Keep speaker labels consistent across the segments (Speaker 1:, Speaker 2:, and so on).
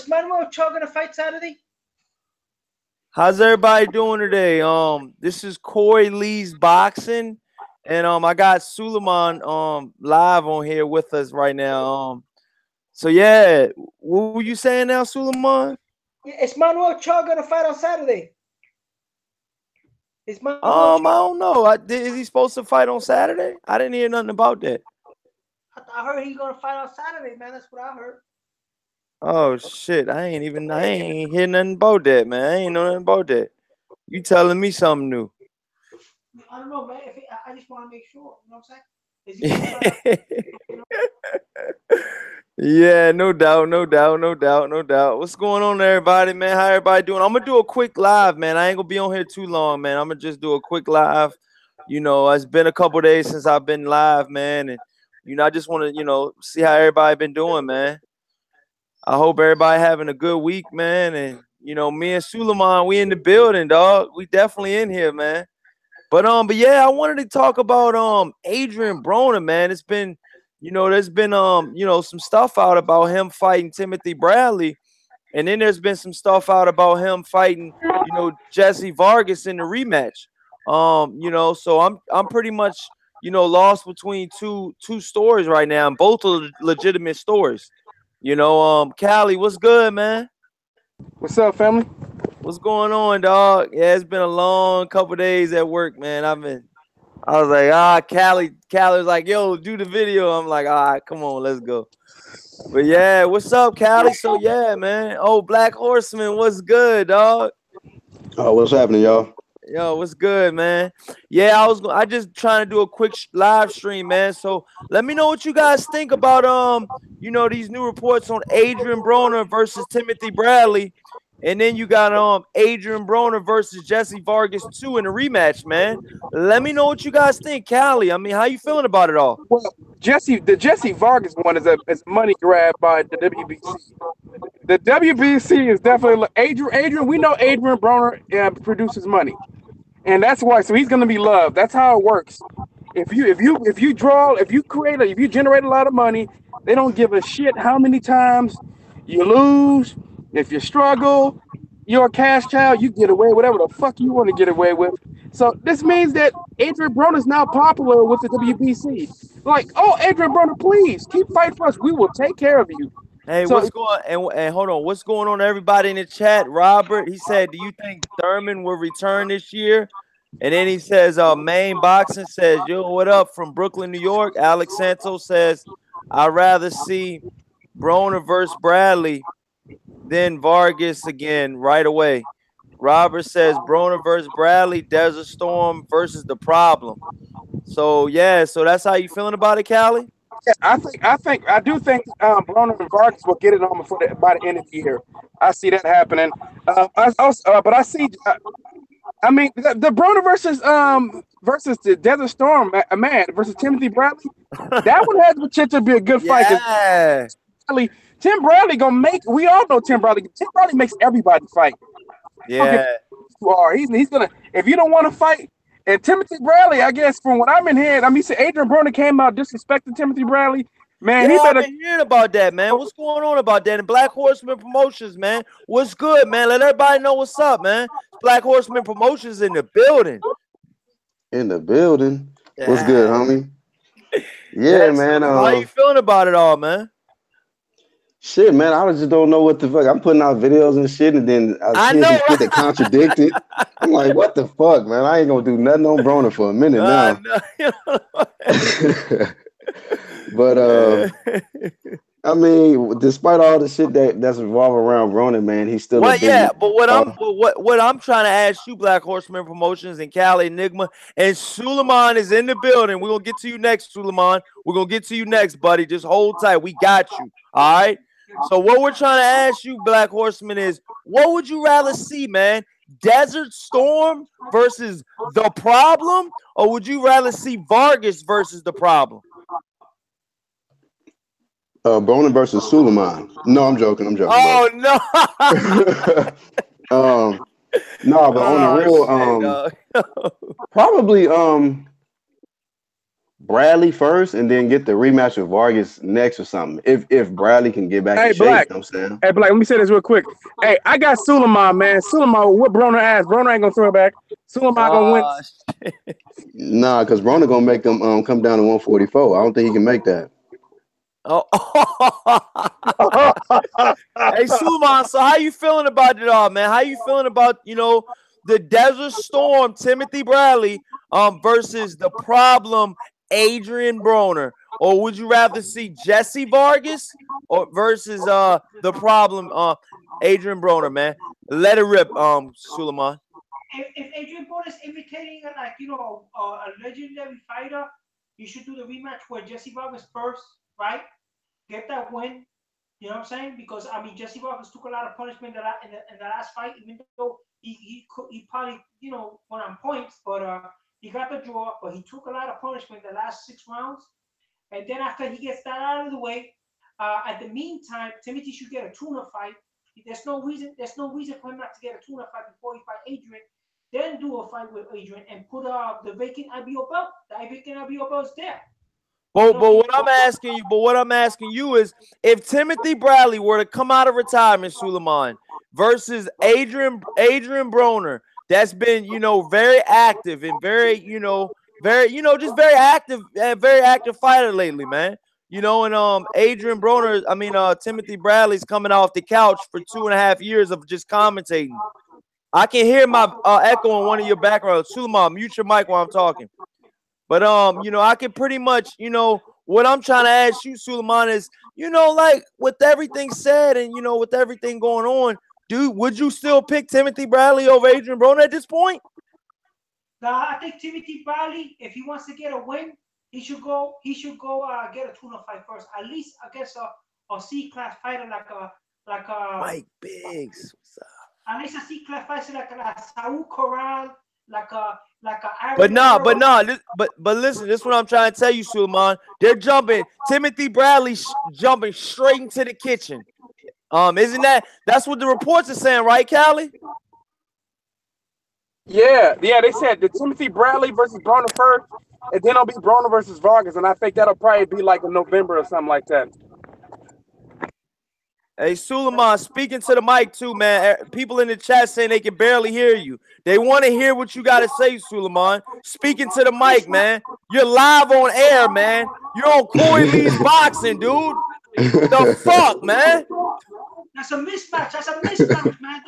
Speaker 1: Manuel Cho gonna fight Saturday?
Speaker 2: How's everybody doing today? This is Corey Lee's Boxing, and I got Suleiman live on here with us right now. So yeah, what were you saying now, Suleiman?
Speaker 1: Yeah, is Manuel Cho gonna fight on Saturday? Is Manuel
Speaker 2: I
Speaker 1: Cho?
Speaker 2: don't know. Is he supposed to fight on Saturday? I didn't hear nothing about that.
Speaker 1: I heard he's gonna fight on Saturday, man. That's what I heard.
Speaker 2: Oh shit! I ain't hear nothing about that, man. I ain't know nothing about that. You telling me something new?
Speaker 1: I don't know, man. I just want to make sure. You know what I'm saying? Is he gonna fight on,
Speaker 2: Yeah, no doubt, no doubt, no doubt, no doubt. What's going on, everybody, man? How everybody doing? I'm gonna do a quick live, man. I ain't gonna be on here too long, man. I'm gonna just do a quick live. You know, it's been a couple days since I've been live, man, and I just want to, see how everybody been doing, man. I hope everybody having a good week, man. And me and Suleiman, we in the building, dog. We definitely in here, man. But yeah, I wanted to talk about Adrien Broner, man. It's been, there's been some stuff out about him fighting Timothy Bradley, and then there's been some stuff out about him fighting, Jessie Vargas in the rematch. So I'm pretty much, lost between two stories right now, and both are legitimate stories. Callie, what's good, man?
Speaker 3: What's up, family?
Speaker 2: What's going on, dog? Yeah, it's been a long couple days at work, man. I was like, Callie was like, yo, do the video. I'm like, all right, come on, let's go. But yeah, what's up, Callie? So yeah, man. Oh, Black Horseman, what's good, dog?
Speaker 4: Oh, what's happening, y'all?
Speaker 2: Yo, what's good, man? Yeah, I just trying to do a quick live stream, man. So let me know what you guys think about these new reports on Adrien Broner versus Timothy Bradley. And then you got Adrien Broner versus Jessie Vargas 2 in a rematch, man. Let me know what you guys think, Callie. I mean, how you feeling about it all?
Speaker 3: Well, the Jessie Vargas one is a money grab by the WBC. The WBC is definitely Adrien. We know Adrien Broner produces money, and that's why. So he's going to be loved. That's how it works. If you generate a lot of money, they don't give a shit how many times you lose. If you struggle, you're a cash cow. You get away whatever the fuck you want to get away with. So this means that Adrien Broner is now popular with the WBC. Like, oh, Adrien Broner, please keep fighting for us. We will take care of you.
Speaker 2: Hey, what's going and hold on, what's going on, everybody in the chat? Robert, he said, do you think Thurman will return this year? And then he says, Main Boxing says, yo, what up from Brooklyn, New York? Alex Santos says, I'd rather see Broner versus Bradley than Vargas again right away. Robert says Broner versus Bradley, Desert Storm versus The Problem. So yeah, so that's how you feeling about it, Callie?
Speaker 3: Yeah, I do think Broner and Vargas will get it on by the end of the year. I see that happening. But I see. I mean, the Broner versus the Desert Storm man versus Timothy Bradley. That one has the potential to be a good fight.
Speaker 2: Yeah.
Speaker 3: Tim Bradley gonna make. We all know Tim Bradley. Tim Bradley makes everybody fight.
Speaker 2: Yeah.
Speaker 3: He's gonna. If you don't want to fight, and Timothy Bradley, I guess from what I'm in here, I mean, so Adrien Broner came out disrespecting Timothy Bradley. Man,
Speaker 2: I've been hearing about that, man. What's going on about that? And Black Horseman Promotions, man. What's good, man? Let everybody know what's up, man. Black Horseman Promotions in the building.
Speaker 4: In the building. Yeah. What's good, homie? Yeah, man.
Speaker 2: How you feeling about it all, man?
Speaker 4: Shit, man, I just don't know what the fuck. I'm putting out videos and shit, and then I see some shit that contradicted. I'm like, what the fuck, man? I ain't gonna do nothing on Broner for a minute now. But I mean, despite all the shit that's revolving around Broner, man, he's still.
Speaker 2: But what I'm trying to ask you, Black Horseman Promotions and Cali Enigma, and Suleiman is in the building. We're gonna get to you next, Suleiman. We're gonna get to you next, buddy. Just hold tight. We got you. All right. So what we're trying to ask you, Black Horseman, is what would you rather see, man? Desert Storm versus The Problem, or would you rather see Vargas versus The Problem?
Speaker 4: Broner versus Suleiman. No, I'm joking.
Speaker 2: Oh no.
Speaker 4: No, but on the real, probably Bradley first, and then get the rematch with Vargas next or something. If Bradley can get back in shape,
Speaker 3: Black.
Speaker 4: You know what I'm saying?
Speaker 3: Hey, Black, let me say this real quick. Hey, I got Suleiman, man. Suleiman, what Broner asked? Broner ain't gonna throw it back. Suleiman gonna win.
Speaker 4: Nah, because Broner gonna make them come down to 144. I don't think he can make that.
Speaker 2: Oh. Hey, Suleiman, so how you feeling about it all, man? How you feeling about, the Desert Storm, Timothy Bradley, versus the problem, Adrien Broner? Or would you rather see Jessie Vargas or versus the problem, Adrien Broner, man? Let it rip, Suleiman.
Speaker 1: If Adrien Broner is imitating a legendary fighter, you should do the rematch where Jessie Vargas first, right? Get that win. You know what I'm saying? Because Jessie Vargas took a lot of punishment in the last fight, even though he probably went on points, but he got the draw. But he took a lot of punishment in the last 6 rounds, and then after he gets that out of the way, at the meantime, Timothy should get a tuna fight. There's no reason for him not to get a tuna fight before he fight Adrien. Then do a fight with Adrien and put the vacant IBO belt. The vacant IBO belt is there.
Speaker 2: But what I'm asking you is, if Timothy Bradley were to come out of retirement, Suleiman, versus Adrien Broner, that's been very active and very active fighter lately, man. And Adrien Broner, Timothy Bradley's coming off the couch for 2.5 years of just commentating. I can hear my echo in one of your backgrounds. Suleiman, mute your mic while I'm talking. But I can pretty much, what I'm trying to ask you, Suleiman, is, like with everything said and with everything going on, would you still pick Timothy Bradley over Adrien Broner at this point?
Speaker 1: I think Timothy Bradley, if he wants to get a win, he should go get a tuna fight first. At least against a C-class fighter like
Speaker 2: Mike Biggs. What's up?
Speaker 1: At least a C-class fighter like Saul Corral,
Speaker 2: But listen, this is what I'm trying to tell you, Suleiman. They're jumping. Timothy Bradley jumping straight into the kitchen. That's what the reports are saying, right, Callie?
Speaker 3: Yeah. They said the Timothy Bradley versus Broner first, and then it'll be Broner versus Vargas, and I think that'll probably be like in November or something like that.
Speaker 2: Hey, Suleiman, speaking to the mic too, man. People in the chat saying they can barely hear you. They want to hear what you got to say, Suleiman. Speaking to the mic, man. You're live on air, man. You're on Corey Lee's boxing, dude. The fuck, man?
Speaker 1: That's a mismatch, man.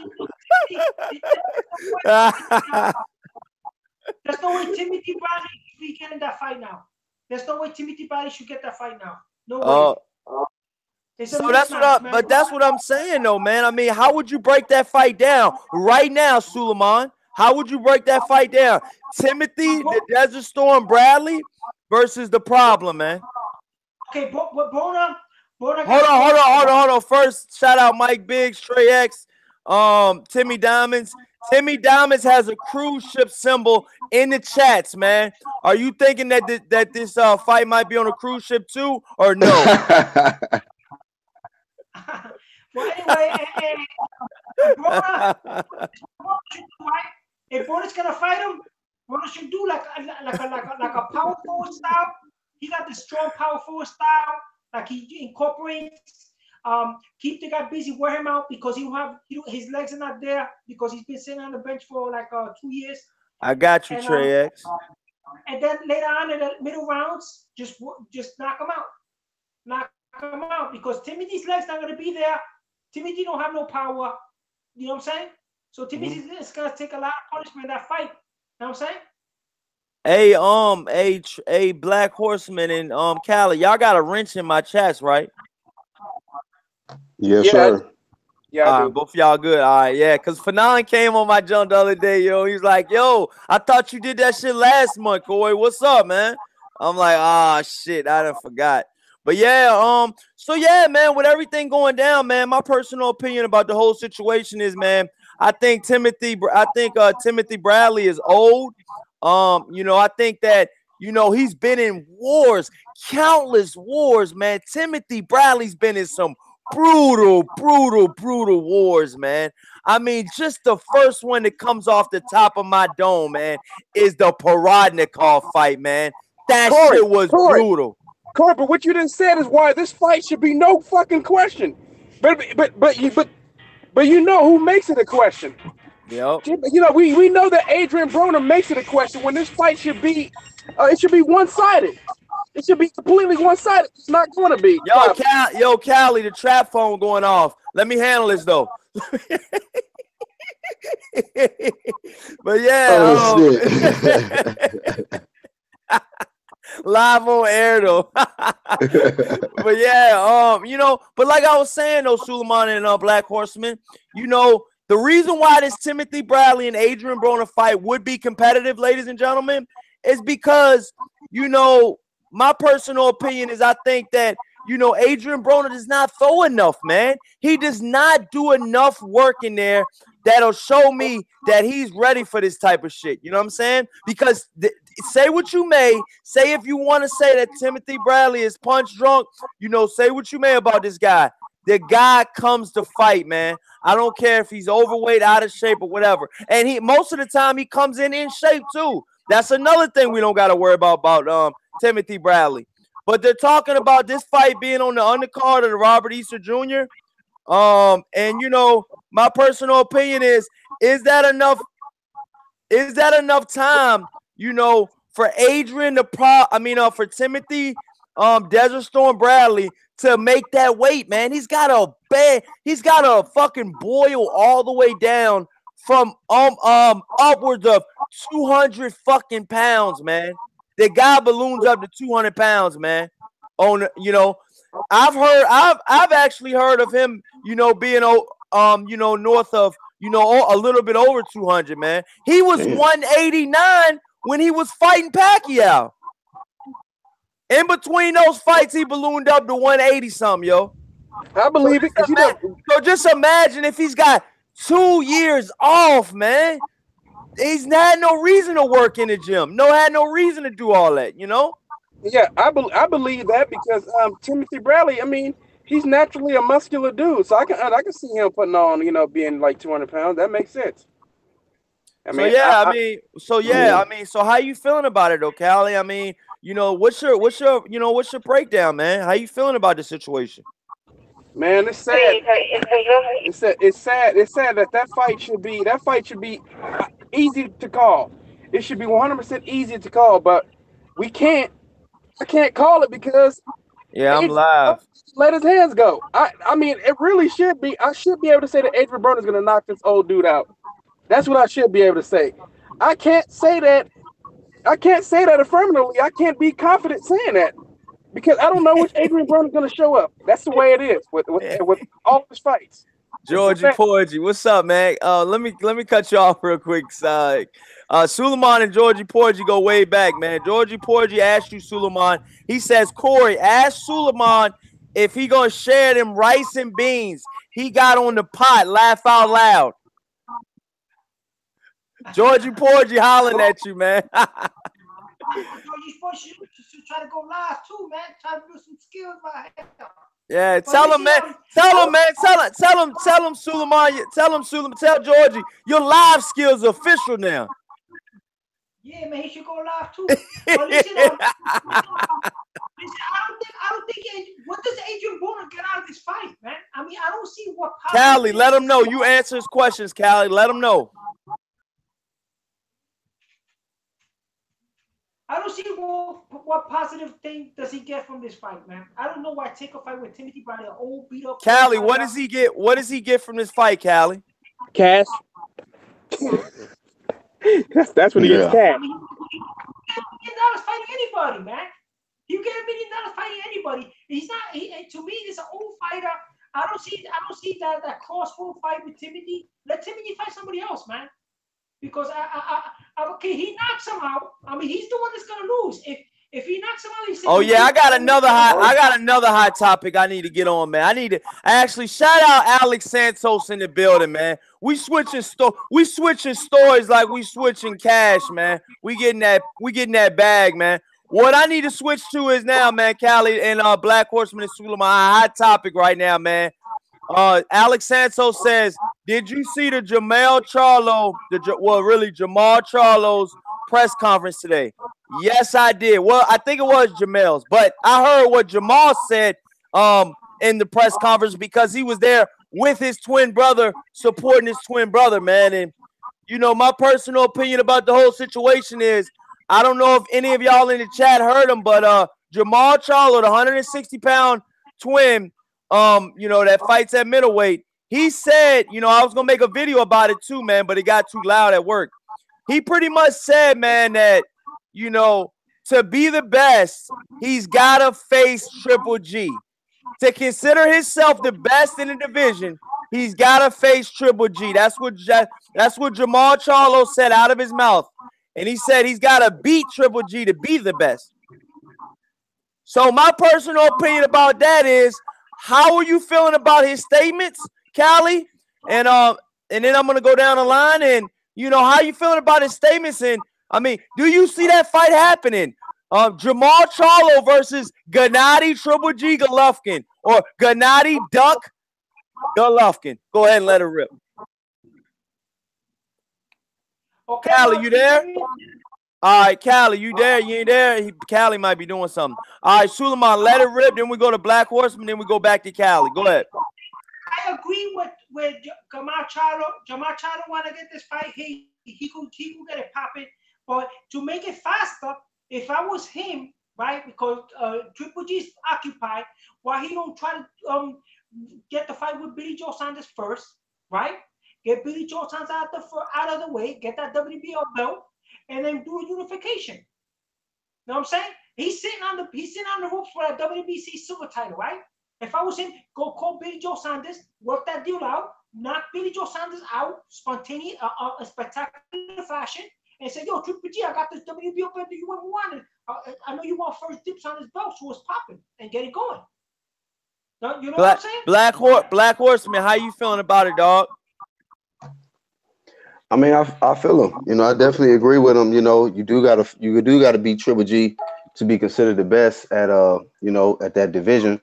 Speaker 1: There's no way Timothy Bradley should be getting that fight now. There's no way Timothy Bradley should get that fight now. No way.
Speaker 2: So that's what I'm saying, though, man. How would you break that fight down right now, Suleiman? How would you break that fight down? Timothy, the Desert Storm Bradley versus the problem, man.
Speaker 1: Okay, Broner.
Speaker 2: Hold on. First, shout out Mike Biggs, Trey X, Timmy Diamonds. Timmy Diamonds has a cruise ship symbol in the chats, man. Are you thinking that this fight might be on a cruise ship too, or no?
Speaker 1: Well, anyway, if Broner's gonna fight him, Broner should do like a power forward style. He got the strong power forward style, like he incorporates. Keep the guy busy, wear him out because his legs are not there because he's been sitting on the bench for like 2 years.
Speaker 2: I got you, Trey X.
Speaker 1: And then later on in the middle rounds, just knock him out. Knock him out because Timothy's legs not gonna be there. Timothy don't have no power. You know what I'm saying? So Timothy's gonna take a lot of punishment in that fight. You know what I'm saying?
Speaker 2: Hey, Black Horseman and Cali, y'all got a wrench in my chats, right?
Speaker 4: Yes, sir.
Speaker 3: Yeah,
Speaker 2: all right, both of y'all good. All right, yeah, because Fanon came on my jump the other day, yo. He's like, yo, I thought you did that shit last month, Corey. What's up, man? I'm like, shit, I done forgot. But yeah, so yeah, man, with everything going down, man, my personal opinion about the whole situation is, man, I think Timothy Bradley is old. I think that, he's been in wars, countless wars, man. Timothy Bradley's been in some brutal wars, man. Just the first one that comes off the top of my dome, man, is the Parodnikov fight, man. That
Speaker 3: Corey,
Speaker 2: shit was brutal.
Speaker 3: Corey, but what you done said is why this fight should be no fucking question. But you know who makes it a question.
Speaker 2: Yep.
Speaker 3: You know, we know that Adrien Broner makes it a question when this fight should be it should be one-sided. It should be completely one-sided. It's not going to be.
Speaker 2: Yo, Callie, the trap phone going off. Let me handle this though. But yeah, live on air though. But yeah, you know, but like I was saying though, Suleiman and Black Horseman, you know, the reason why this Timothy Bradley and Adrien Broner fight would be competitive, ladies and gentlemen, is because, you know, my personal opinion is I think that, you know, Adrien Broner does not throw enough, man. He does not do enough work in there that'll show me that he's ready for this type of shit. You know what I'm saying? Because say what you may, say if you want to say that Timothy Bradley is punch drunk, you know, say what you may about this guy. The guy comes to fight, man. I don't care if he's overweight, out of shape, or whatever. And he most of the time he comes in shape too. That's another thing we don't got to worry about Timothy Bradley. But they're talking about this fight being on the undercard of the Robert Easter Jr. And you know, my personal opinion is that enough? Is that enough time, you know, for Adrien for Timothy Desert Storm Bradley to make that weight, man? He's got a fucking boil all the way down from upwards of 200 fucking pounds, man. The guy balloons up to 200 pounds, man. You know, I've actually heard of him, you know, being you know, north of, you know, a little bit over 200, man. He was 189 when he was fighting Pacquiao. In between those fights, he ballooned up to 180 something, yo.
Speaker 3: I believe it.
Speaker 2: So just imagine if he's got 2 years off, man. He's had no reason to work in the gym. Had no reason to do all that, you know?
Speaker 3: Yeah, I believe that because Timothy Bradley, I mean, he's naturally a muscular dude. So I can see him putting on, you know, being like 200 pounds. That makes sense.
Speaker 2: So how you feeling about it though, Callie? I mean, you know, what's your breakdown, man? How you feeling about the situation?
Speaker 3: Man, it's sad. It's sad that fight should be easy to call. It should be 100% easy to call, but I can't call it because
Speaker 2: I'm live.
Speaker 3: Let his hands go. I mean, it really should be. I should be able to say that Adrien Broner is going to knock this old dude out. That's what I should be able to say. I can't say that affirmatively. I can't be confident saying that because I don't know which Adrien Broner is going to show up. That's the way it is with all his fights.
Speaker 2: Georgie Porgy, what's up, man? Let me cut you off real quick. Suleiman and Georgie Porgy go way back, man. Georgie Porgy asked you, Suleiman. He says, Corey, ask Suleiman if he gonna share them rice and beans he got on the pot. Laugh out loud. Georgie Porgy hollering at you, man.
Speaker 1: Georgie Porgy should try to go live too, man. Try to do some skills by him.
Speaker 2: Yeah, tell him, man. Tell him, Suleiman. Tell Georgie, your live skills are official now.
Speaker 1: Yeah, man, he should go live too. But listen, I don't think. What does Adrien Broner get out of this fight, man? I mean, I don't see what.
Speaker 2: Callie, let him know. You answer his questions, Callie. Let him know.
Speaker 1: I don't see what positive thing does he get from this fight, man. I don't know why take a fight with Timothy Bradley, an old beat up.
Speaker 2: Callie, what does he get? What does he get from this fight, Callie?
Speaker 3: Cash. That's what he gets. Cash.
Speaker 1: I mean, $1 million fighting anybody, man. You get $1 million fighting anybody. He's not. To me, he's an old fighter. I don't see that crossroad fight with Timothy. Let Timothy fight somebody else, man. Because okay, he knocks him out. I mean, he's the one that's gonna lose. If he knocks him out, he's.
Speaker 2: Oh yeah, I got another hot topic I need to get on, man. I actually shout out Alex Santos in the building, man. We switching stories like we switching cash, man. We getting that bag, man. What I need to switch to is now, man, Callie and Black Horseman and Suleiman, hot topic right now, man. Alex Santos says, did you see the Jamal Charlo's press conference today? Yes, I did. Well, I think it was Jamel's, but I heard what Jamal said in the press conference because he was there with his twin brother, supporting his twin brother, man. And you know, my personal opinion about the whole situation is, I don't know if any of y'all in the chat heard him, but Jamal Charlo, the 160-pound twin, you know, that fights at middleweight, he said, you know, I was gonna make a video about it too, man, but it got too loud at work. He pretty much said, man, that, you know, to be the best, he's gotta face Triple G. To consider himself the best in the division, he's gotta face Triple G. That's what Jamal Charlo said out of his mouth. And he said he's gotta beat Triple G to be the best. So my personal opinion about that is, how are you feeling about his statements, Callie? And then I'm gonna go down the line, and you know, how you feeling about his statements? And I mean, do you see that fight happening? Jamal Charlo versus Gennady Triple G Golovkin, or Gennady Duck Golovkin. Go ahead and let it rip.
Speaker 1: Okay,
Speaker 2: Callie, you there? All right, Callie, you there? You ain't there? Callie might be doing something. All right, Suleiman, let it rip. Then we go to Black Horseman. Then we go back to Callie. Go ahead.
Speaker 1: I agree with Jamal Charlo. Jamal Charlo want to get this fight. He could get it popping. But to make it faster, if I was him, right, because Triple G is occupied, why he don't try to get the fight with Billy Joe Saunders first, right? Get Billy Joe Saunders out of the way, get that WBO belt, and then do a unification. You know what I'm saying? He's sitting on the ropes for that WBC silver title, right? If I was him, go call Billy Joe Saunders, work that deal out, knock Billy Joe Saunders out, spontaneous, a spectacular fashion, and say, yo, Triple G, I got this WBO belt that you ever wanted. I know you want first dips on this belt, so it's popping and get it going. You know what I'm saying?
Speaker 2: Black Horseman, how you feeling about it, dog?
Speaker 4: I mean, I feel him. You know, I definitely agree with him. You know, you do gotta beat Triple G to be considered the best at you know, at that division.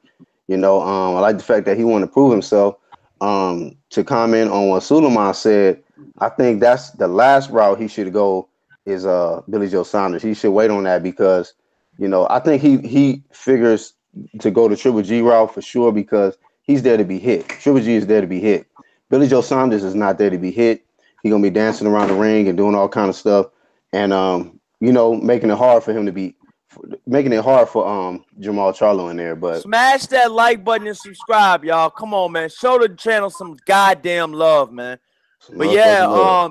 Speaker 4: You know, I like the fact that he wanted to prove himself. To comment on what Suleiman said, I think that's the last route he should go is Billy Joe Saunders. He should wait on that because, you know, I think he figures to go the Triple G route for sure because he's there to be hit. Triple G is there to be hit. Billy Joe Saunders is not there to be hit. He's gonna be dancing around the ring and doing all kind of stuff, and you know, making it hard for Jamal Charlo in there. But
Speaker 2: smash that like button and subscribe, y'all. Come on, man. Show the channel some goddamn love, man. But yeah,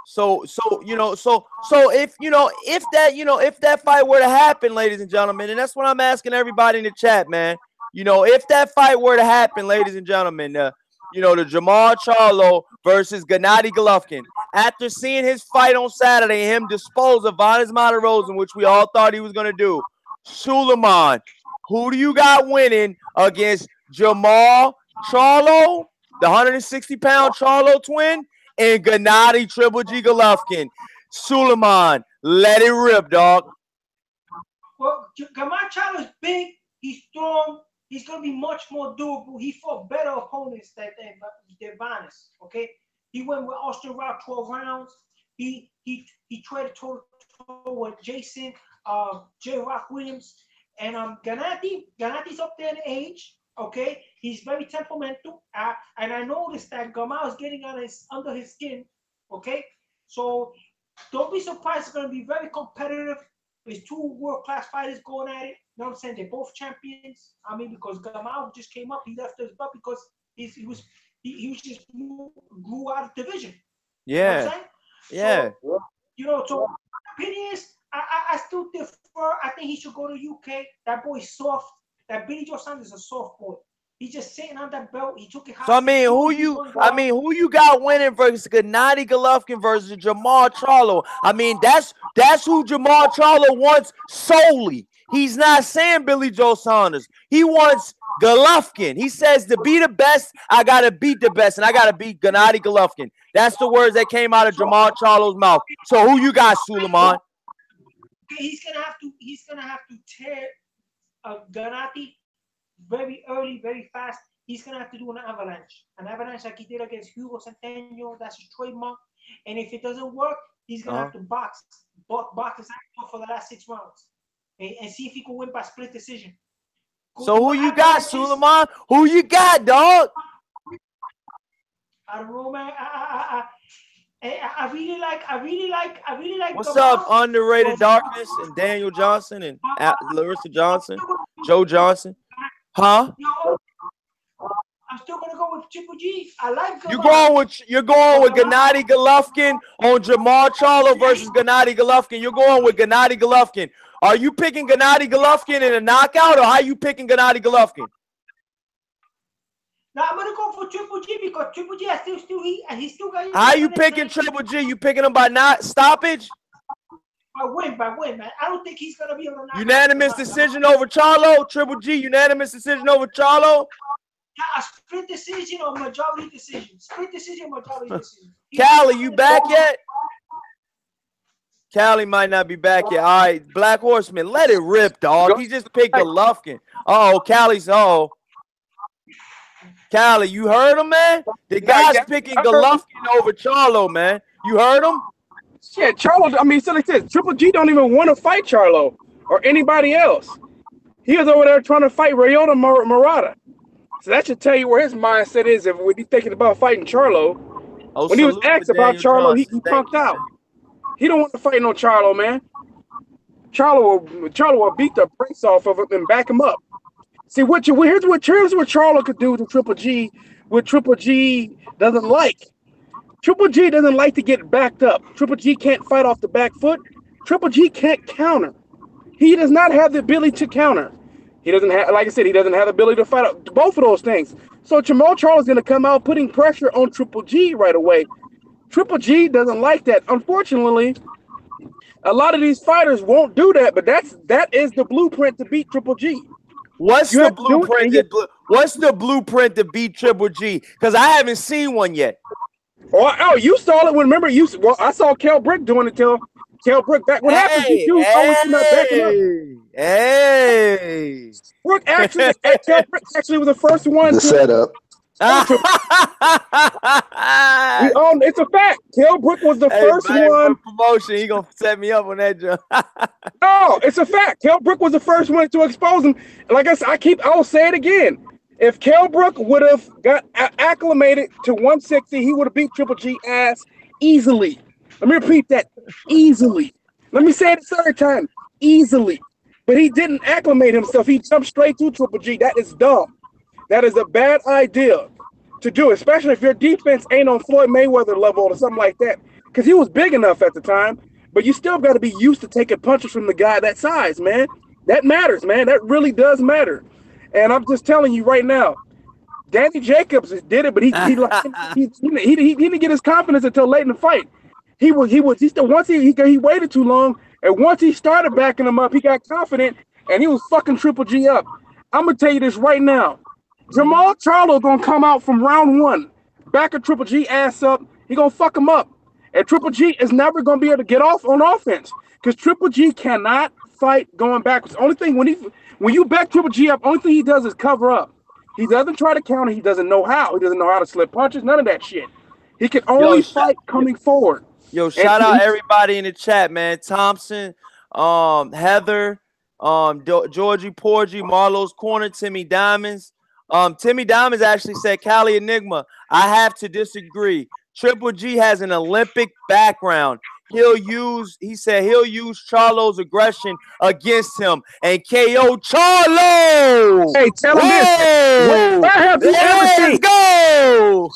Speaker 2: so you know, so if you know, if that fight were to happen, ladies and gentlemen, and that's what I'm asking everybody in the chat, man. You know, if that fight were to happen, ladies and gentlemen, you know, the Jamal Charlo versus Gennady Golovkin. After seeing his fight on Saturday, him dispose of Vanes Martirosyan, which we all thought he was going to do, Suleiman, who do you got winning against Jamal Charlo, the 160-pound Charlo twin, and Gennady Triple G Golovkin? Suleiman, let it rip, dog.
Speaker 1: Well, Jamal Charlo is big. He's strong. He's going to be much more durable. He fought better opponents than Vanes, okay? He went with Austin Rock 12 rounds. He traded toe with Jason, J. Rock Williams. And Gennady's up there in age, okay? He's very temperamental. And I noticed that Gamal is getting under his skin, okay? So don't be surprised. It's going to be very competitive. There's two world-class fighters going at it. You know what I'm saying? They're both champions. I mean, because Gamal just came up, he left his belt because he just grew out of division.
Speaker 2: Yeah.
Speaker 1: You know what I'm saying?
Speaker 2: Yeah.
Speaker 1: So, you know, so my opinion is, I still defer. I think he should go to UK. That boy's soft. That Billy Joe Saunders is a soft boy. He's just sitting on that belt. He took it high.
Speaker 2: So who you got winning versus Gennady Golovkin versus Jamal Charlo? I mean, that's who Jamal Charlo wants solely. He's not saying Billy Joe Saunders. He wants Golovkin. He says to be the best, I gotta beat the best, and I gotta beat Gennady Golovkin. That's the words that came out of Jamal Charlo's mouth. So who you got, Suleiman?
Speaker 1: He's gonna have to tear Gennady very early, very fast. He's gonna have to do an avalanche like he did against Hugo Centeno. That's his trademark. And if it doesn't work, he's gonna have to box boxes for the last 6 rounds and see if he can win by split decision.
Speaker 2: So who you got, Suleiman? Who you got, dog?
Speaker 1: I don't know, man. I really like.
Speaker 2: What's up, Underrated Darkness and Daniel Johnson and Larissa Johnson, Joe Johnson? Huh?
Speaker 1: Yo, I'm still gonna go with Triple G. I like.
Speaker 2: You're going with Gennady Golovkin on Jamal Charlo versus Gennady Golovkin. You're going with Gennady Golovkin. Are you picking Gennady Golovkin in a knockout, or how you picking Gennady Golovkin?
Speaker 1: Now I'm gonna go for Triple G because Triple G he still got.
Speaker 2: How you picking Triple G? You picking him by not stoppage?
Speaker 1: By win, man. I don't think he's gonna be able to.
Speaker 2: Unanimous decision over Charlo. Triple G. Unanimous decision over Charlo.
Speaker 1: Yeah, a split decision or majority decision. Split decision, majority decision.
Speaker 2: Callie, you back yet? Callie might not be back yet. All right, Black Horseman, let it rip, dog. He just picked Golovkin. Oh, Callie's Callie, you heard him, man? The guy's picking Golovkin over Charlo, man. You heard him?
Speaker 3: Shit, Charlo, I mean, so like this, Triple G don't even want to fight Charlo or anybody else. He was over there trying to fight Ryota Murata. So that should tell you where his mindset is if when he's thinking about fighting Charlo. When he was asked about Charlo, he punked out. He don't want to fight no Charlo, man. Charlo will beat the brakes off of him and back him up. See, here's what Charlo could do to Triple G, what Triple G doesn't like. Triple G doesn't like to get backed up. Triple G can't fight off the back foot. Triple G can't counter. He does not have the ability to counter. He doesn't have, like I said, he doesn't have the ability to fight both of those things. So Jamal Charlo is going to come out putting pressure on Triple G right away. Triple G doesn't like that. Unfortunately, a lot of these fighters won't do that, but that is the blueprint to beat Triple G.
Speaker 2: What's the blueprint to beat Triple G? Because I haven't seen one yet.
Speaker 3: Oh, you saw it. Remember, I saw Kell Brick doing it till Kell Brick back. What happened?
Speaker 2: Hey.
Speaker 3: Brick actually, Kell Brick actually was the first one.
Speaker 4: The setup.
Speaker 3: It's a fact. Kell Brick was the first one.
Speaker 2: Promotion. He gonna set me up on that job.
Speaker 3: No, it's a fact. Kell Brick was the first one to expose him. Like I said, I'll say it again. If Kell Brick would have got acclimated to 160, he would have beat Triple G ass easily. Let me repeat that. Easily. Let me say it a third time. Easily. But he didn't acclimate himself. He jumped straight to Triple G. That is dumb. That is a bad idea to do, especially if your defense ain't on Floyd Mayweather level or something like that. Because he was big enough at the time, but you still got to be used to taking punches from the guy that size, man. That matters, man. That really does matter. And I'm just telling you right now, Danny Jacobs did it, but he didn't get his confidence until late in the fight. He waited too long, and once he started backing him up, he got confident, and he was fucking Triple G up. I'm gonna tell you this right now. Jamal Charlo gonna come out from round one, back a Triple G ass up. He gonna fuck him up, and Triple G is never gonna be able to get off on offense because Triple G cannot fight going backwards. Only thing when you back Triple G up, only thing he does is cover up. He doesn't try to counter. He doesn't know how. He doesn't know how to slip punches. None of that shit. He can only fight coming forward.
Speaker 2: Yo, shout out everybody in the chat, man. Thompson, Heather, Georgie Porgy, Marlo's Corner, Timmy Diamonds. Timmy Diamonds actually said, Cali Enigma, I have to disagree. Triple G has an Olympic background. He said he'll use Charlo's aggression against him and KO Charlo.
Speaker 3: Hey, tell him this. Where have you ever seen?
Speaker 2: Go.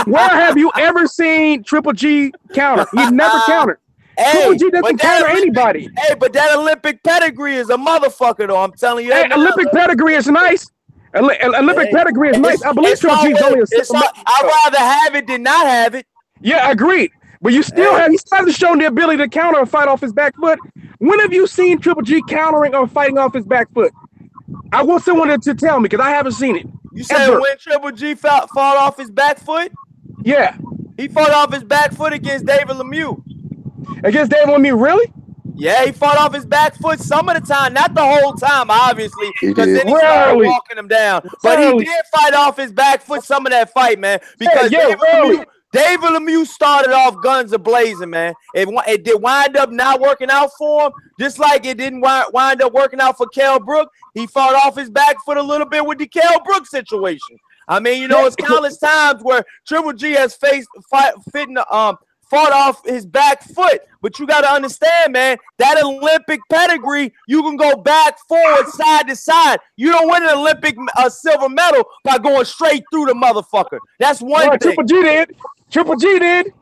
Speaker 3: Where have you ever seen Triple G counter? He's never countered. Triple G doesn't counter anybody.
Speaker 2: Hey, but that Olympic pedigree is a motherfucker, though. I'm telling you.
Speaker 3: Hey, Olympic pedigree is nice. Olympic pedigree is nice. I believe Triple G is only a simple.
Speaker 2: I'd rather have it than not have it.
Speaker 3: Yeah, agreed. But he still hasn't shown the ability to counter and fight off his back foot. When have you seen Triple G countering or fighting off his back foot? I want someone to tell me because I haven't seen it.
Speaker 2: You said when Triple G fought off his back foot?
Speaker 3: Yeah.
Speaker 2: He fought off his back foot against David Lemieux.
Speaker 3: Against David Lemieux, really?
Speaker 2: Yeah, he fought off his back foot some of the time, not the whole time, obviously, because then he started walking him down. But he did fight off his back foot some of that fight, man, because David Lemieux started off guns a-blazing, man. It did wind up not working out for him, just like it didn't wind up working out for Kell Brook. He fought off his back foot a little bit with the Kell Brook situation. I mean, you know, it's countless times where Triple G has fought off his back foot. But you got to understand, man, that Olympic pedigree, you can go back, forward, side to side. You don't win an Olympic silver medal by going straight through the motherfucker. That's one thing.
Speaker 3: Triple G did. Triple G did.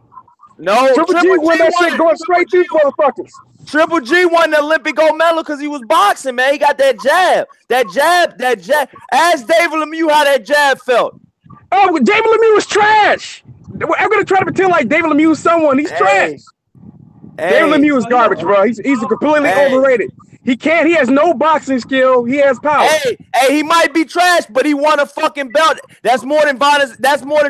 Speaker 2: No,
Speaker 3: Triple G won that shit going straight through motherfuckers. Triple
Speaker 2: G won the Olympic gold medal because he was boxing, man. He got that jab. That jab. Ask David Lemieux how that jab felt.
Speaker 3: Oh, David Lemieux was trash. I'm gonna try to pretend like David Lemieux is someone. He's trash. David Lemieux is garbage, bro. He's completely overrated. He has no boxing skill. He has power.
Speaker 2: Hey, he might be trash, but he won a fucking belt. That's more than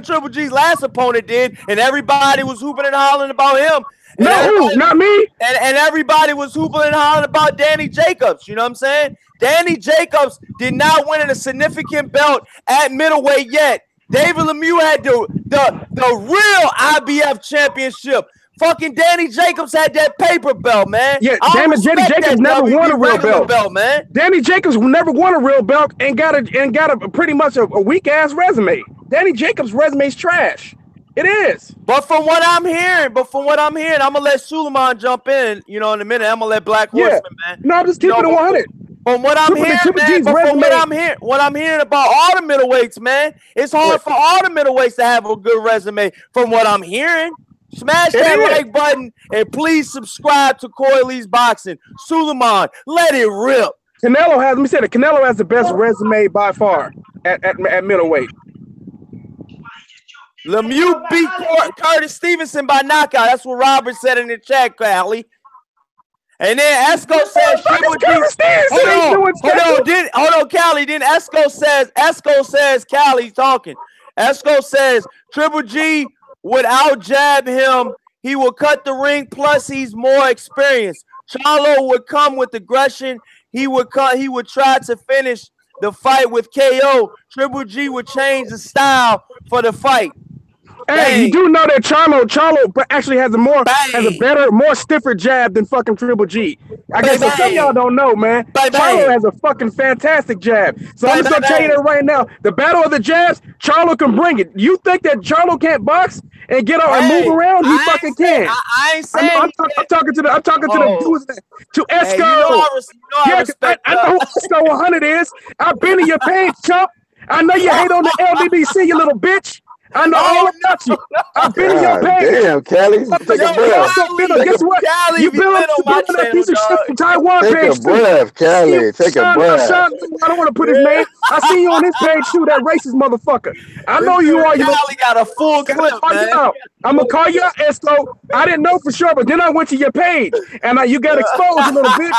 Speaker 2: Triple G's last opponent did, and everybody was hooping and hollering about him.
Speaker 3: Not me.
Speaker 2: And everybody was hooping and hollering about Danny Jacobs. You know what I'm saying? Danny Jacobs did not win a significant belt at middleweight yet. David Lemieux had the real IBF championship. Fucking Danny Jacobs had that paper belt, man.
Speaker 3: Yeah, Danny Jacobs never won a real belt,
Speaker 2: man.
Speaker 3: Danny Jacobs never won a real belt and got a pretty much a weak ass resume. Danny Jacobs' resume is trash. It is.
Speaker 2: But from what I'm hearing, I'm gonna let Suleiman jump in. You know, in a minute, I'm gonna let Black Horseman, man.
Speaker 3: No, I'm just keeping it 100.
Speaker 2: From what I'm hearing, man, what I'm hearing about all the middleweights, man, it's hard for all the middleweights to have a good resume. From what I'm hearing, smash that like button and please subscribe to Coyley's Boxing. Suleiman, let it rip.
Speaker 3: Canelo has the best resume by far at middleweight.
Speaker 2: Lemieux beat Curtis Stevenson by knockout. That's what Robert said in the chat, Callie. And then Esco says Triple G. Hold on, Callie. Then Esco says, Callie talking. Esco says Triple G would out jab him. He will cut the ring. Plus, he's more experienced. Charlo would come with aggression. He would try to finish the fight with KO. Triple G would change the style for the fight.
Speaker 3: Hey, you do know that Charlo actually has a better, more stiffer jab than fucking Triple G. I guess some of y'all don't know, man. Charlo has a fucking fantastic jab. So I'm just gonna tell you that right now. The battle of the jabs, Charlo can bring it. You think that Charlo can't box and get out and move around? He fucking can.
Speaker 2: I ain't saying.
Speaker 3: I'm talking to the dudes, to Esco. I know who Esco 100 is. I've been in your page, chump. I know you hate on the LDBC, you little bitch. I know all about you. I've been in your page.
Speaker 4: Damn, Callie. Take a breath.
Speaker 3: Guess what? You been on that piece of shit from Taiwan page.
Speaker 4: Take a breath, Callie. Take a breath.
Speaker 3: I don't want to put his name. I see you on his page too, that racist motherfucker. I know you are.
Speaker 2: Callie got a full clip, man.
Speaker 3: I'm going to call you out, Esco. I didn't know for sure, but then I went to your page, and you got exposed a little bit.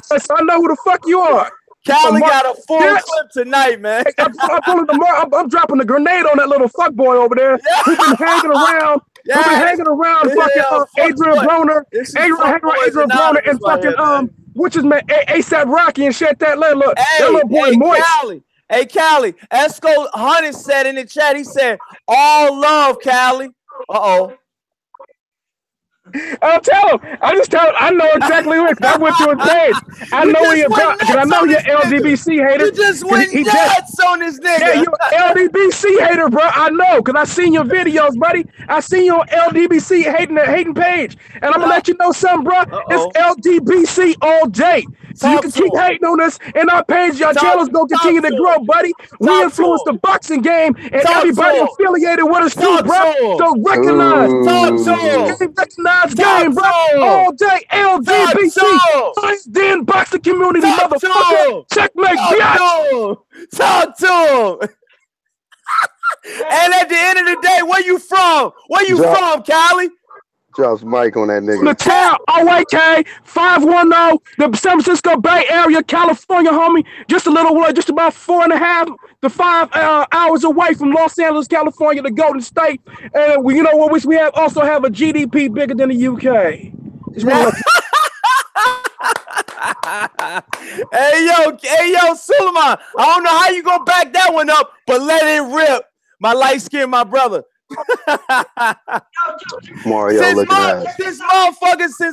Speaker 3: So I know who the fuck you are.
Speaker 2: Callie got a full clip tonight, man.
Speaker 3: I'm dropping a grenade on that little fuckboy over there who's been hanging around. Fucking Adrien Broner. Adrien Broner and fucking which is man ASAP Rocky and shit. That little boy Moist.
Speaker 2: Callie. Esco Hunter said in the chat. He said, "All love, Callie."
Speaker 3: I'll tell him. I know exactly what. I went to his page. I know he about because I know you're LDBC hater.
Speaker 2: You just went nuts on this nigga.
Speaker 3: Yeah, you're LDBC hater, bro. I know because I seen your videos, buddy. I seen you on LDBC hating page, and I'm gonna let you know something, bro. It's LDBC all day. So you can keep hating on us, and our page, your channel's gonna continue to grow, buddy. We influence the boxing game, and everybody affiliated with us too, bro. So recognize, recognize game, bro. All day, LDBC. Then boxing community, motherfucker. Checkmate, bitch.
Speaker 2: Talk to him. And at the end of the day, where you from? Where you from, Callie?
Speaker 4: Drops Mike on that nigga.
Speaker 3: From the town, OAK, 510, the San Francisco Bay Area, California, homie. Just about 4.5 to 5 hours away from Los Angeles, California, the Golden State. And we also have a GDP bigger than the UK.
Speaker 2: Hey yo, Suleiman. I don't know how you gonna back that one up, but let it rip. My light skin, my brother.
Speaker 4: Mario looking ass.
Speaker 2: Since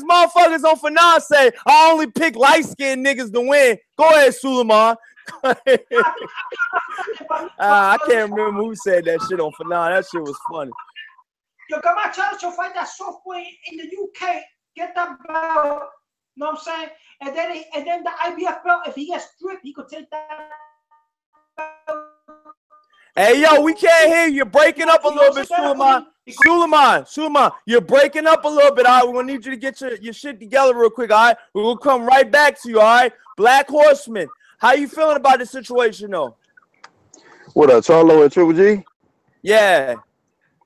Speaker 2: motherfuckers on Fanon say I only pick light skinned niggas to win. Go ahead, Suleiman. I can't remember who said that shit on Fanon. That shit was funny.
Speaker 1: Yo, Camacho to fight that sophomore in the UK, get that belt. Know what I'm saying? And then the IBF belt, if he gets stripped, he could take that belt.
Speaker 2: Hey, yo, we can't hear you. You're breaking up a little bit, Suleiman. Suleiman, you're breaking up a little bit. All right, we're going to need you to get your shit together real quick, all right? We're going to come right back to you, all right? Black Horseman, how you feeling about the situation, though?
Speaker 4: What up, Charlo and Triple G?
Speaker 2: Yeah.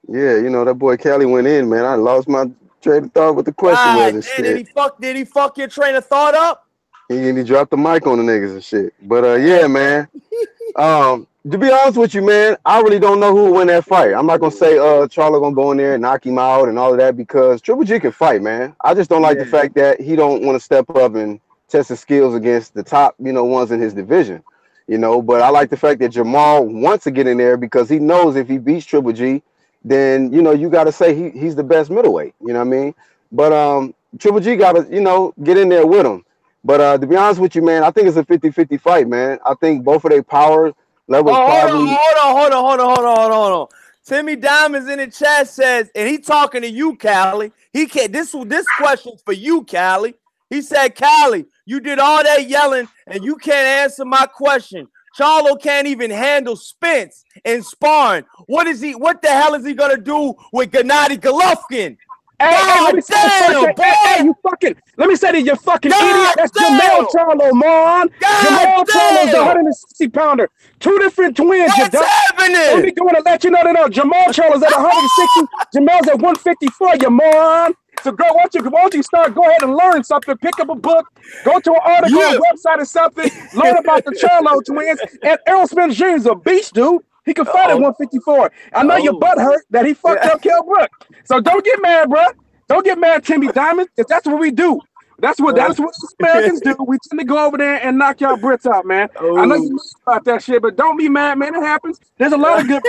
Speaker 4: Yeah, you know, that boy Cali went in, man. I lost my train of thought with the question was and shit.
Speaker 2: Did he fuck your train of thought up?
Speaker 4: He dropped the mic on the niggas and shit. But yeah, man. To be honest with you, man, I really don't know who will win that fight. I'm not gonna say Charlo gonna go in there and knock him out and all of that because Triple G can fight, man. I just don't like the fact that he don't want to step up and test his skills against the top, ones in his division. But I like the fact that Jamal wants to get in there because he knows if he beats Triple G, then you gotta say he's the best middleweight. You know what I mean? But Triple G gotta, get in there with him. But to be honest with you, man, I think it's a 50-50 fight, man. I think both of their power levels probably.
Speaker 2: Hold on. Timmy Diamonds in the chat says, and he talking to you, Cali. He can't. This question's for you, Cali. He said, Cali, you did all that yelling and you can't answer my question. Charlo can't even handle Spence and sparring. What the hell is he gonna do with Gennady Golovkin?
Speaker 3: Let me say that you fucking idiot. That's Jamal Charlo, man. Jamal Charlo's a 160-pounder. Two different twins.
Speaker 2: What's happening?
Speaker 3: Let me go and let you know. Jamal Charlo's at 160. Jamal's at 154, you moron. So go, why don't you start? Go ahead and learn something. Pick up a book. Go to an article, a website or something. Learn about the Charlo twins. And Errol Spence Jr. is a beast, dude. He can fight at 154. I know your butt hurt that he fucked up Kell Brook. So don't get mad, bro. Don't get mad, Timmy Diamond. If that's what we do. That's what Americans do. We tend to go over there and knock y'all Brits out, man. I know you know about that shit, but don't be mad, man. It happens. There's a lot of good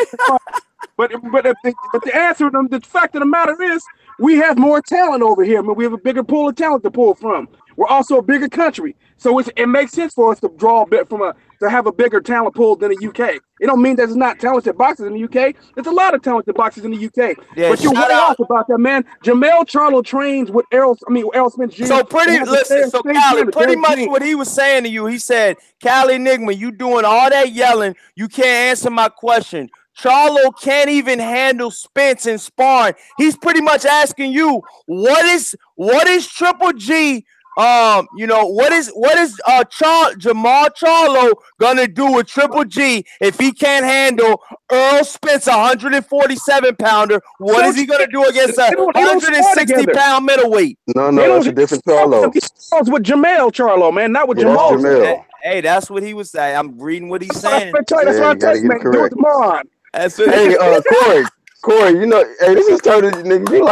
Speaker 3: but the answer, the fact of the matter is, we have more talent over here. I mean, we have a bigger pool of talent to pull from. We're also a bigger country, so it makes sense for us to draw a bit to have a bigger talent pool than the UK. It don't mean there's not talented boxers in the UK. There's a lot of talented boxers in the UK. Yeah, but you're way off about that, man. Jamal Charlo trains with Errol Spence Jr.
Speaker 2: So Cali, pretty much what he was saying to you, he said, Cali Enigma, you doing all that yelling, you can't answer my question. Charlo can't even handle Spence and sparring. He's pretty much asking you, what is Triple G? What is Jamal Charlo gonna do with Triple G if he can't handle Earl Spence, 147-pounder? What is he gonna do against a 160-pound middleweight?
Speaker 4: No, it's a different Charlo.
Speaker 3: He's with Jamal Charlo, man, not with Jamal.
Speaker 2: Hey, that's what he was saying. I'm reading what he's saying.
Speaker 3: That's what I'm telling you, man. Do it tomorrow.
Speaker 4: Hey, Corey, hey, this is turning, nigga. You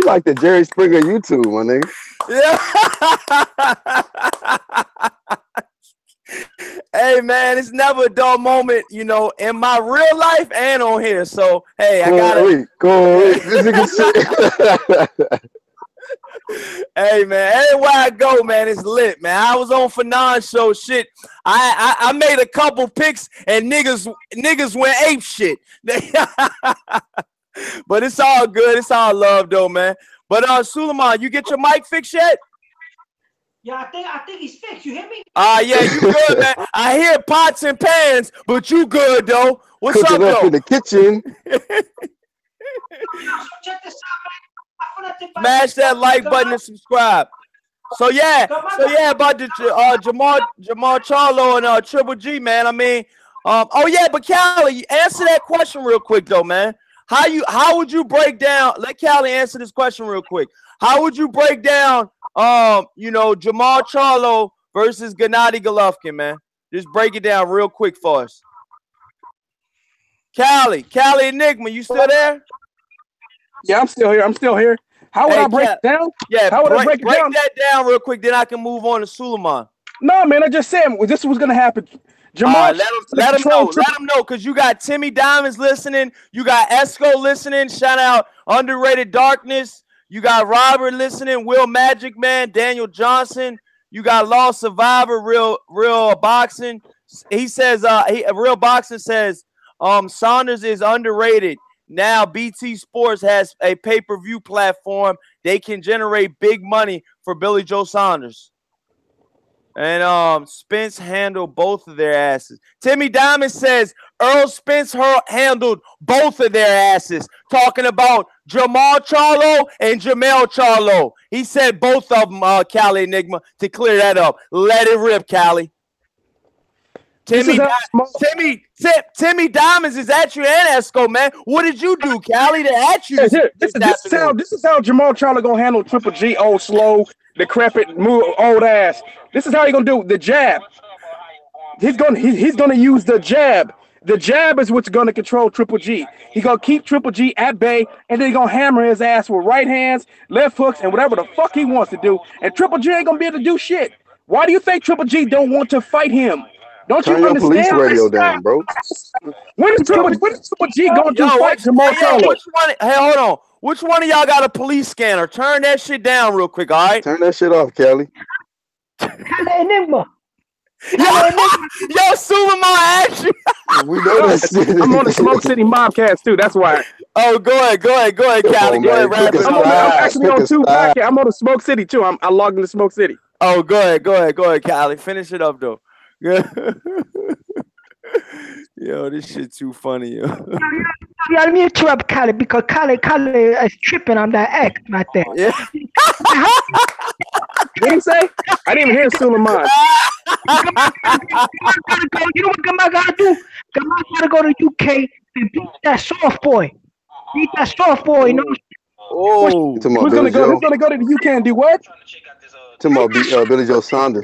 Speaker 4: like the Jerry Springer YouTube, my nigga.
Speaker 2: Yeah. Hey, man, it's never a dull moment, in my real life and on here. So, hey, I got it.
Speaker 4: Corey, this nigga shit.
Speaker 2: Hey, man, everywhere I go, man, it's lit, man. I was on Fanon show, shit. I made a couple picks and niggas went ape shit. But it's all good. It's all love, though, man. But Suleiman, you get your mic fixed yet?
Speaker 1: Yeah, I think he's fixed. You hear me?
Speaker 2: Yeah, you good, man. I hear pots and pans, but you good, though. What's up, though?
Speaker 4: In the kitchen.
Speaker 1: Check this out, man.
Speaker 2: Smash that like button and subscribe. So yeah, about the Jamal Charlo and Triple G, man. I mean, but Cali, answer that question real quick, though, man. How would you break down? Let Cali answer this question real quick. How would you break down, Jamal Charlo versus Gennady Golovkin, man? Just break it down real quick for us. Cali Enigma, you still there?
Speaker 3: Yeah, I'm still here. How would I break it down?
Speaker 2: Yeah, how would I break that down real quick, then I can move on to Suleiman.
Speaker 3: No, man, I just said this was gonna happen. Jamal,
Speaker 2: let him know, because you got Timmy Diamonds listening. You got Esco listening. Shout out Underrated Darkness. You got Robert listening. Will Magic Man. Daniel Johnson. You got Lost Survivor. Real Boxing. He says, Real Boxing says, Saunders is underrated. Now BT Sports has a pay-per-view platform. They can generate big money for Billy Joe Saunders. And Spence handled both of their asses. Timmy Diamond says Earl Spence handled both of their asses. Talking about Jamal Charlo and Jamel Charlo. He said both of them, Cali Enigma, to clear that up. Let it rip, Cali. Timmy Diamonds is at you and Esco, man. What did you do, Cali, to at you?
Speaker 3: This is how Jamal Charlo gonna handle Triple G, old slow, decrepit, old ass. This is how he gonna do the jab. He's gonna use the jab. The jab is what's gonna control Triple G. He's gonna keep Triple G at bay, and then he's gonna hammer his ass with right hands, left hooks, and whatever the fuck he wants to do. And Triple G ain't gonna be able to do shit. Why do you think Triple G don't want to fight him? Don't
Speaker 4: Turn
Speaker 3: you
Speaker 4: your
Speaker 3: understand?
Speaker 4: police radio down, bro.
Speaker 3: When is Triple G going to fight Jamal Charlo?
Speaker 2: Hey, hold on. Which one of y'all got a police scanner? Turn that shit down real quick, all right?
Speaker 4: Turn that shit off, Kelly.
Speaker 1: Enigma.
Speaker 2: Yo, Superman action.
Speaker 4: We know that shit.
Speaker 3: I'm on the Smoke City Mobcast too. That's why.
Speaker 2: Oh, go ahead, Cali. Go ahead, wrap it
Speaker 3: I'm
Speaker 2: up.
Speaker 3: actually on two podcasts. I'm on the Smoke City too. I logged into Smoke City.
Speaker 2: Oh, go ahead, Cali. Finish it up though. Yo, this shit too funny, yo.
Speaker 1: Yeah, let me interrupt Cali because Cali is tripping on that X right there.
Speaker 2: Yeah.
Speaker 3: What did he say? I didn't even hear Suleiman.
Speaker 1: You know what Gamal gotta do? Gamal gotta go to UK and beat that soft boy. Beat that soft boy, you know?
Speaker 2: Oh,
Speaker 3: Who's gonna go to the UK and do what?
Speaker 4: Tomorrow, Billy Joe Saunders.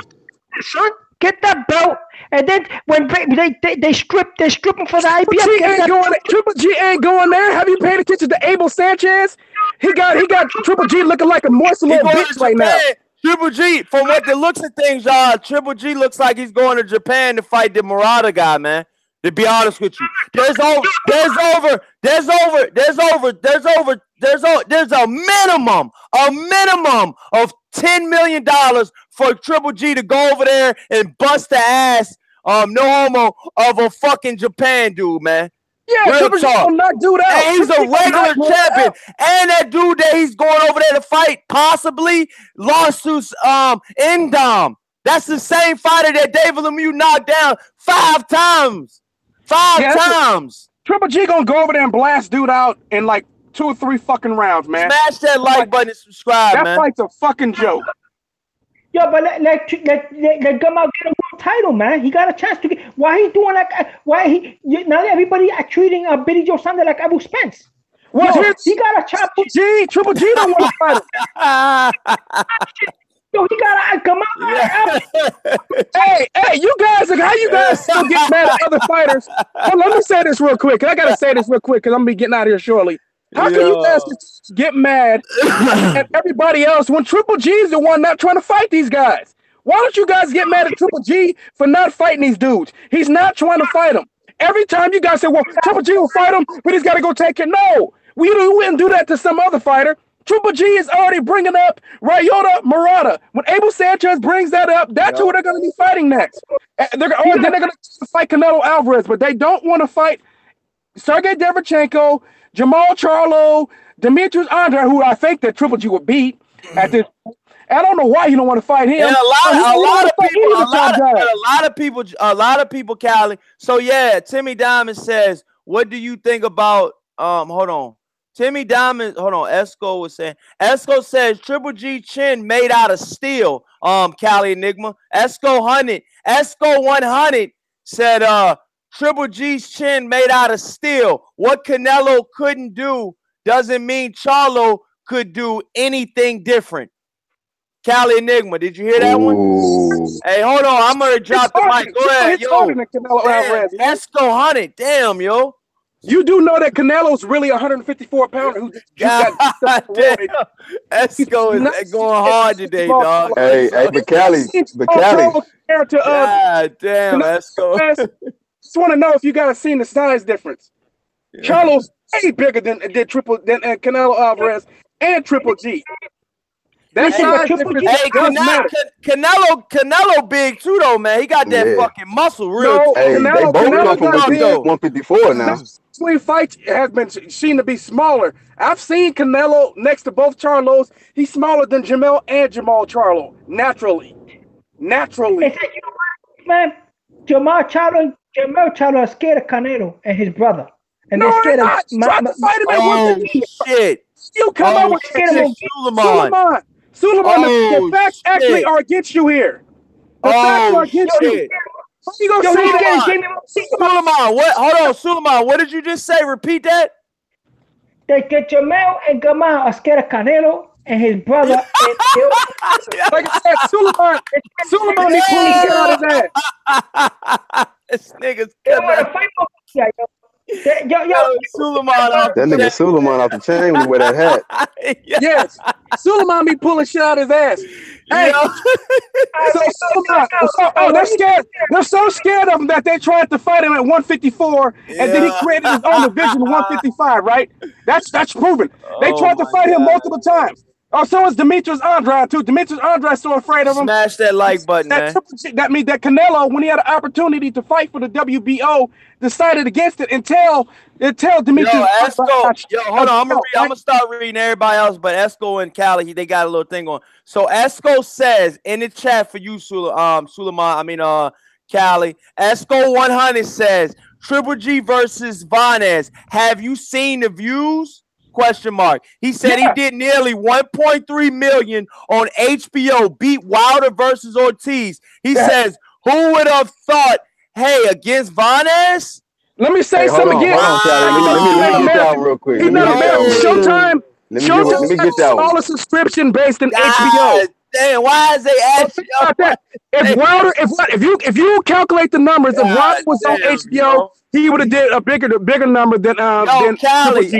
Speaker 1: Son, get that belt, and then when they strip him for the IBF.
Speaker 3: Triple G ain't going there. Have you paid attention to Abel Sanchez? He got Triple G looking like a morsel of bitch right now.
Speaker 2: Triple G, from what the looks of things, Triple G looks like he's going to Japan to fight the Murata guy, man. To be honest with you, there's a minimum of $10 million for Triple G to go over there and bust the ass, no homo, of a fucking Japan dude, man.
Speaker 3: Yeah, Triple G will not do that.
Speaker 2: And he's a regular champion. And that dude that he's going over there to fight possibly lost to Indom. That's the same fighter that David Lemieux knocked down 5 times. Five times.
Speaker 3: Triple G gonna go over there and blast dude out in like 2 or 3 fucking rounds, man.
Speaker 2: Smash that like button and subscribe, man.
Speaker 3: That fight's a fucking joke.
Speaker 1: Yo, but let Gamal get a world title, man. He got a chance to get. Why he doing like? Now everybody are treating Billy Joe Saunders like Abu Spence. Yo, he got a chop.
Speaker 3: Triple G don't want to fight him.
Speaker 1: Yo, he got come on.
Speaker 2: Yeah.
Speaker 3: Hey, you guys, how you guys still get mad at other fighters? Well, let me say this real quick. I gotta say this real quick because I'm gonna be getting out of here shortly. How can you guys get mad at everybody else when Triple G is the one not trying to fight these guys? Why don't you guys get mad at Triple G for not fighting these dudes? He's not trying to fight them. Every time you guys say, well, Triple G will fight him, but he's got to go take it. No, we wouldn't do that to some other fighter. Triple G is already bringing up Ryota Murata. When Abel Sanchez brings that up, that's who they're going to be fighting next. Then they're going to fight Canelo Alvarez, but they don't want to fight Sergey Derevchenko, Jamal Charlo, Demetrius Andre, who I think that Triple G would beat at this. I don't know why you don't want to fight him.
Speaker 2: Yeah, a lot of people, Cali. So yeah, Timmy Diamond says, "What do you think about?" Hold on, Timmy Diamond. Hold on, Esco was saying. Esco says Triple G chin made out of steel. Cali Enigma. Esco 100 said, Triple G's chin made out of steel. What Canelo couldn't do doesn't mean Charlo could do anything different. Cali Enigma, did you hear that one? Hey, hold on. I'm going to drop the mic. Go ahead, yo. Esco 100. Damn, yo.
Speaker 3: You do know that Canelo's really 154 pounder who
Speaker 2: God damn, Esco is going hard today, dog.
Speaker 4: Hey, but Cali.
Speaker 3: Compared to
Speaker 2: God damn, Esco.
Speaker 3: Just want to know if you guys seen the size difference. Charlo's way bigger than Canelo Alvarez and Triple G. That size difference does matter.
Speaker 2: Canelo big too though, man. He got that fucking muscle real.
Speaker 3: No,
Speaker 4: Hey, they both come from 154 now.
Speaker 3: Between fights has been seen to be smaller. I've seen Canelo next to both Charlos. He's smaller than Jamal and Jamal Charlo. Naturally.
Speaker 1: Man, Jamal Charlo is scared of Canelo and his brother. And
Speaker 3: no,
Speaker 1: they're scared
Speaker 3: of trying to fight him at 150.
Speaker 2: Shit.
Speaker 3: You come up with Suleiman. The facts actually are against you here. The facts are against you. How you gonna say that?
Speaker 2: Suleiman, what? Hold on, Suleiman. What did you just say? Repeat that.
Speaker 1: That Jamal and Gamal are scared of Canelo and his brother.
Speaker 3: Like I said, Suleiman be pulling shit out of his ass.
Speaker 2: This nigga's
Speaker 1: Suleiman
Speaker 4: that nigga Suleiman off the chain when he wear that hat.
Speaker 3: Yes, Suleiman be pulling shit out his ass. Hey, they're scared. They're so scared of him that they tried to fight him at 154, and then he created his own division of 155. Right? That's proven. They tried to fight him multiple times. Oh, so is Demetrius Andrade too. Demetrius Andrade so afraid of him.
Speaker 2: Smash that like button, man.
Speaker 3: That means that Canelo, when he had an opportunity to fight for the WBO, decided against it until Demetrius.
Speaker 2: Hold on. I'm gonna start reading everybody else, but Esco and Cali, they got a little thing on. So Esco says in the chat for you, Suleiman. Cali. Esco 100 says Triple G versus Vargas. Have you seen the views? ? He said he did nearly 1.3 million on HBO. Beat Wilder versus Ortiz. He says, who would have thought? Hey, against Vargas?
Speaker 3: Let me say something again.
Speaker 4: Let me get that real quick.
Speaker 3: Showtime. Showtime has a smaller subscription based in HBO.
Speaker 2: Damn, why is they asking
Speaker 3: that? If you calculate the numbers, if Wilder was on HBO, he would have did a bigger number than
Speaker 2: Cali.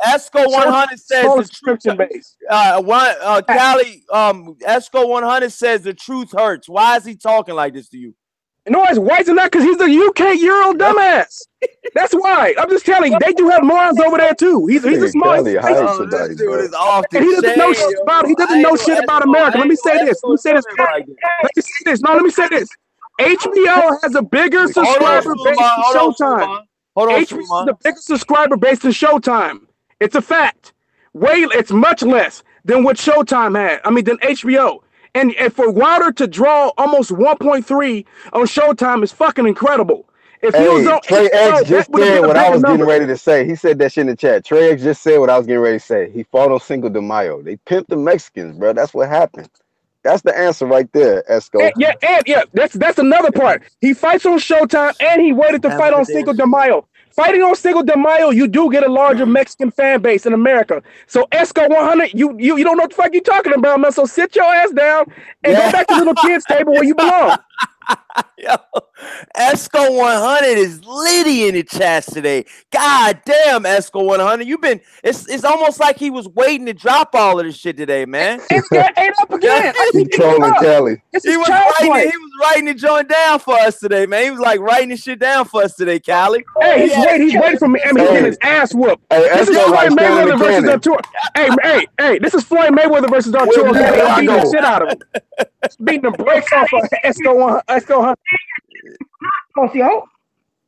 Speaker 2: Esco 100 says the
Speaker 3: subscription base.
Speaker 2: Cali, Esco 100 says the truth hurts. Why is he talking like this to you?
Speaker 3: No, it's white than that because he's the UK Euro dumbass. That's why. I'm just telling you, they do have morons over there too. He's a smart.
Speaker 2: He doesn't
Speaker 3: know shit about. He doesn't know shit about America. Let me say this. No, let me say this. HBO has a bigger subscriber base than Showtime. HBO is the biggest subscriber base than Showtime. It's a fact. It's much less than what Showtime had. Than HBO. And for Wilder to draw almost 1.3 on Showtime is fucking incredible. If he was on
Speaker 4: Trey X just said what I was getting ready to say. He said that shit in the chat. Trey X just said what I was getting ready to say. He fought on Cinco de Mayo. They pimped the Mexicans, bro. That's what happened. That's the answer right there, Esco.
Speaker 3: That's another part. He fights on Showtime and he waited to fight on Cinco de Mayo. Fighting on Cinco de Mayo, you do get a larger Mexican fan base in America. So Esco 100, you don't know what the fuck you talking about, man. So sit your ass down and go back to the little kids table where you belong.
Speaker 2: Yo, Esco 100 is litty in the chat today. God damn, Esco 100. It's almost like he was waiting to drop all of this shit today, man.
Speaker 3: Ain't up again.
Speaker 4: He trolling Kelly.
Speaker 2: He was writing the joint down for us today, man. He was like writing the shit down for us today, Cali.
Speaker 3: Hey, he's waiting for me. He's getting his ass whooped. This is Floyd Mayweather versus Arturo. Hey, this is Floyd Mayweather versus Arturo. Beating the shit out of him. Beating the brakes off of Esco 100.
Speaker 1: Yo.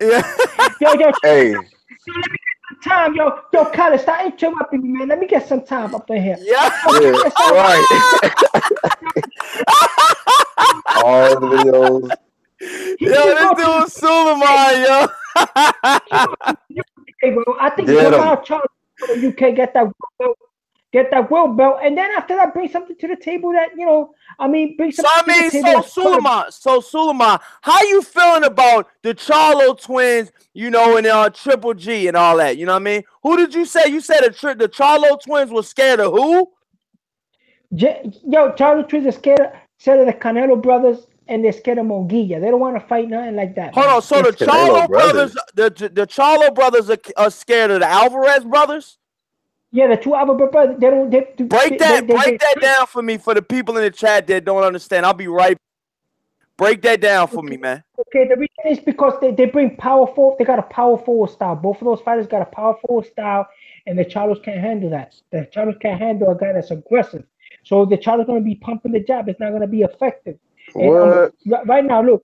Speaker 2: Yeah.
Speaker 1: Yo.
Speaker 4: Hey.
Speaker 1: Time, yo, Kyle, stop interrupting me, man. Let me get some time up in here.
Speaker 2: Yeah.
Speaker 4: Right. All the videos.
Speaker 2: Yo, this dude is Suleiman, yo.
Speaker 1: Hey, bro, I think Jamal Charles from the UK get that world belt, and then after that, bring something to the table that bring something to the table.
Speaker 2: So Suleiman, how you feeling about the Charlo twins? And Triple G and all that. You know what I mean? Who did you say? You said the Charlo twins were scared of who?
Speaker 1: Charlo twins are scared of the Canelo brothers
Speaker 5: and they're scared of Monguilla. They don't want to fight nothing like that.
Speaker 2: Hold
Speaker 5: man.
Speaker 2: on, so the
Speaker 4: Canelo
Speaker 2: Charlo brothers, the Charlo brothers are scared of the Alvarez brothers?
Speaker 5: Yeah, the two Alvarez brothers. They don't.
Speaker 2: Break that down for me, for the people in the chat that don't understand. I'll be right. Break that down for me, man.
Speaker 5: Okay, the reason is because they bring powerful. They got a powerful style. Both of those fighters got a powerful style, and the Charlos can't handle that. The Charlos can't handle a guy that's aggressive. So the Charlos going to be pumping the jab. It's not going to be effective.
Speaker 4: What?
Speaker 5: And, right now, look,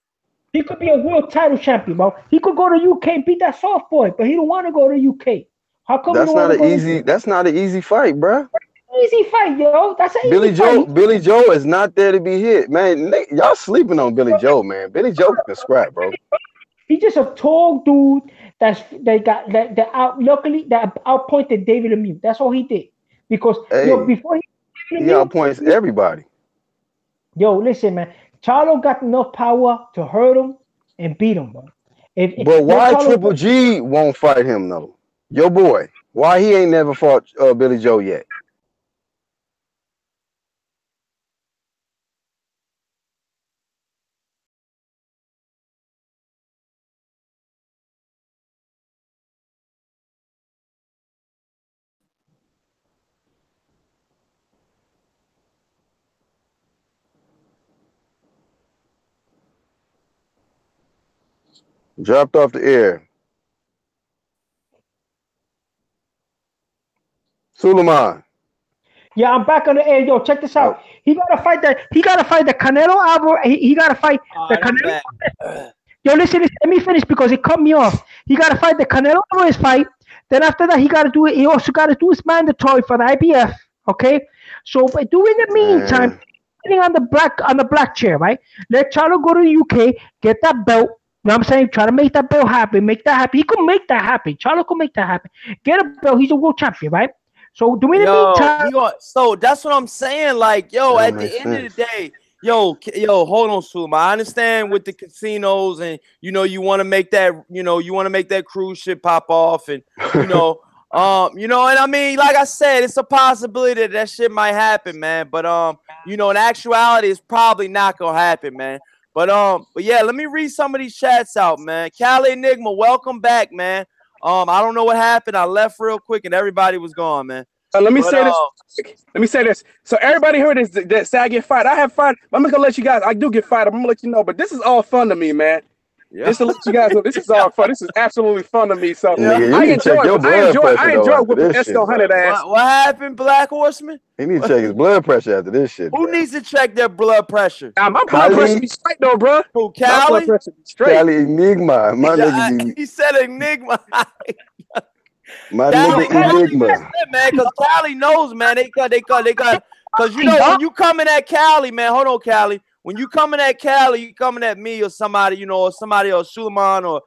Speaker 5: he could be a world title champion, bro. He could go to UK and beat that soft boy, but he don't want to go to UK. How come?
Speaker 4: That's not an easy. That's not an easy fight, bro.
Speaker 5: Easy fight, yo. That's an
Speaker 4: Billy
Speaker 5: easy
Speaker 4: Joe.
Speaker 5: fight.
Speaker 4: Billy Joe is not there to be hit, man. Y'all sleeping on Billy Joe, man. Billy Joe can scrap, bro.
Speaker 5: He's just a tall dude that outpointed David Lemieux. That's all he did. Because before
Speaker 4: he outpoints everybody.
Speaker 5: Yo, listen, man. Charlo got enough power to hurt him and beat him, bro.
Speaker 4: But why Triple G won't fight him though? Your boy. Why he ain't never fought Billy Joe yet? Dropped off the air. Suleiman.
Speaker 5: Yeah, I'm back on the air. Yo, check this out. He gotta fight the Canelo Alvarez. He gotta fight the Canelo. Yo, listen, let me finish because it cut me off. He gotta fight the Canelo Alvarez fight. Then after that, he also gotta do his mandatory for the IBF. Okay. So during the meantime, sitting on the black chair, right? Let Charlo go to the UK, get that belt. You know what I'm saying? Try to make that belt happen. Make that happen. He could make that happen. Charlo could make that happen. Get a belt. He's a world champion, right? So during the meantime,
Speaker 2: so that's what I'm saying. Like, yo, at the end of the day, yo, hold on, Suleiman. I understand with the casinos, and you want to make that cruise ship pop off, and and I mean, like I said, it's a possibility that shit might happen, man. But in actuality, it's probably not gonna happen, man. But yeah, let me read some of these chats out, man. Cali Enigma, welcome back, man. I don't know what happened. I left real quick and everybody was gone, man.
Speaker 3: Let me say this. So everybody heard that say I get fired. I have fired. I'm not gonna let you guys. I do get fired. I'm gonna let you know. But this is all fun to me, man. Yeah. Just to let you guys know, this is all fun. This is absolutely fun to me. So I enjoy whooping Esco 100 ass.
Speaker 2: What happened, Black Horseman?
Speaker 4: He needs to check his blood pressure after this shit.
Speaker 2: Who needs to check their blood pressure?
Speaker 3: My blood pressure be straight though, bro.
Speaker 2: Who, Cali?
Speaker 4: Cali Enigma. My nigga
Speaker 2: he said Enigma.
Speaker 4: My nigga Enigma.
Speaker 2: Man, because Cali knows, man. They got, because when you coming at Cali, man, hold on, Cali. When you coming at Cali, you coming at me or somebody, or somebody else, Suleiman or,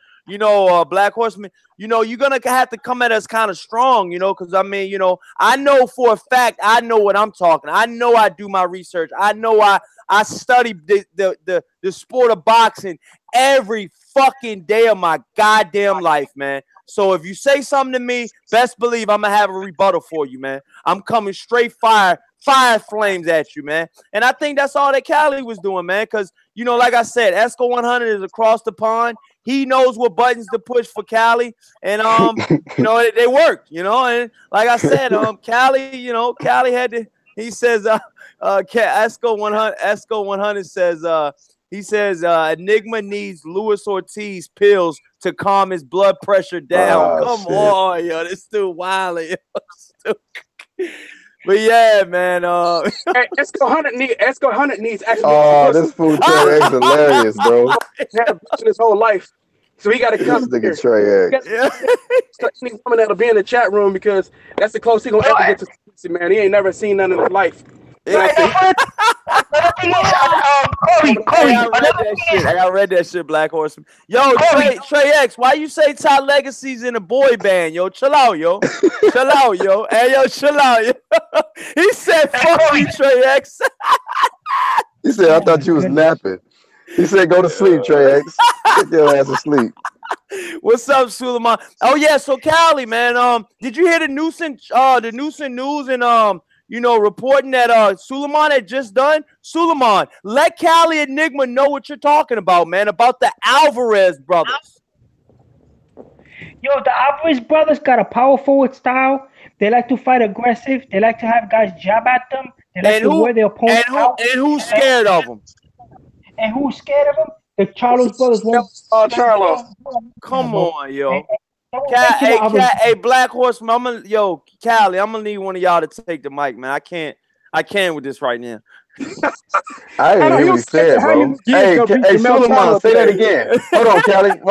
Speaker 2: Black Horseman, you're going to have to come at us kind of strong, because, I mean, I know for a fact, I know what I'm talking. I know I do my research. I know I study the sport of boxing every fucking day of my goddamn life, man. So if you say something to me, best believe I'm going to have a rebuttal for you, man. I'm coming straight fire flames at you, man. And I think that's all that Cali was doing, man, because, like I said, Esco 100 is across the pond. He knows what buttons to push for Cali, and, they worked, and like I said, Cali had to, he says, Esco 100 says, he says Enigma needs Luis Ortiz pills to calm his blood pressure down. Come on, yo, this dude wilding. But yeah, man.
Speaker 3: Esco 100 needs actually.
Speaker 4: Oh, this fool Trey X hilarious, bro.
Speaker 3: Had his whole life, so he got to come.
Speaker 4: This nigga Trey X.
Speaker 3: Any woman that'll be in the chat room because that's the closest he gonna ever get to pussy, man. He ain't never seen none in his life.
Speaker 2: I read that shit, Black Horseman. Yo, Trey X, why you say Ty Legacy's in a boy band, yo? Chill out, yo. Chill out, yo. Hey, yo, chill out, yo. He said, fuck you, Trey X.
Speaker 4: He said, I thought you was napping. He said, go to sleep, Trey X. Get your ass asleep.
Speaker 2: What's up, Suleiman? Oh, yeah, so Cali, man, did you hear the Newsom news and, reporting that Suleiman had just done. Suleiman, let Cali Enigma know what you're talking about, man, about the Alvarez brothers.
Speaker 5: Yo, the Alvarez brothers got a power forward style. They like to fight aggressive. They like to have guys jab at them. They like to wear their opponent out.
Speaker 2: And who's scared of them?
Speaker 5: And who's scared of them? The Charlos brothers won't.
Speaker 3: Charlo.
Speaker 2: Come on, yo. Hey, Black Horseman, Cali, I'm gonna need one of y'all to take the mic, man. I can't with this right now.
Speaker 4: I didn't hear what he said, bro. Hey, Suleiman, say that again. Hold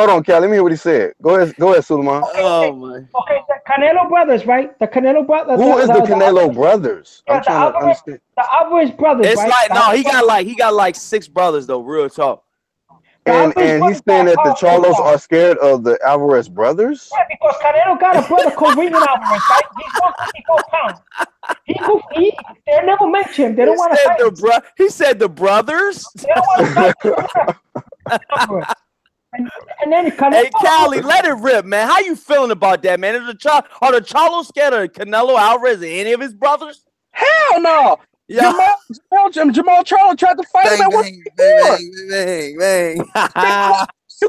Speaker 4: on, Cali. Let me hear what he said. Go ahead, Suleiman.
Speaker 2: Oh my.
Speaker 5: Okay, the Canelo brothers, right? The Canelo brothers.
Speaker 4: Who is the Canelo brothers?
Speaker 5: I'm trying to understand. The Alvarez brothers.
Speaker 2: It's
Speaker 5: right?
Speaker 2: he got like 6 brothers though. Real talk.
Speaker 4: And he's saying that the Charlos are scared of the Alvarez brothers?
Speaker 5: Yeah, because Canelo got a brother called Raymond Alvarez, right? He's 154 pounds. They never mention him. They don't want to fight.
Speaker 2: He said the brothers?
Speaker 5: They don't want to fight. And then Canelo.
Speaker 2: Hey, Cali, let it rip, man. How you feeling about that, man? Are the Charlos scared of Canelo Alvarez and any of his brothers?
Speaker 3: Hell no.
Speaker 2: Yeah.
Speaker 3: Jamal Charlo tried to fight him at 154.
Speaker 2: Bang.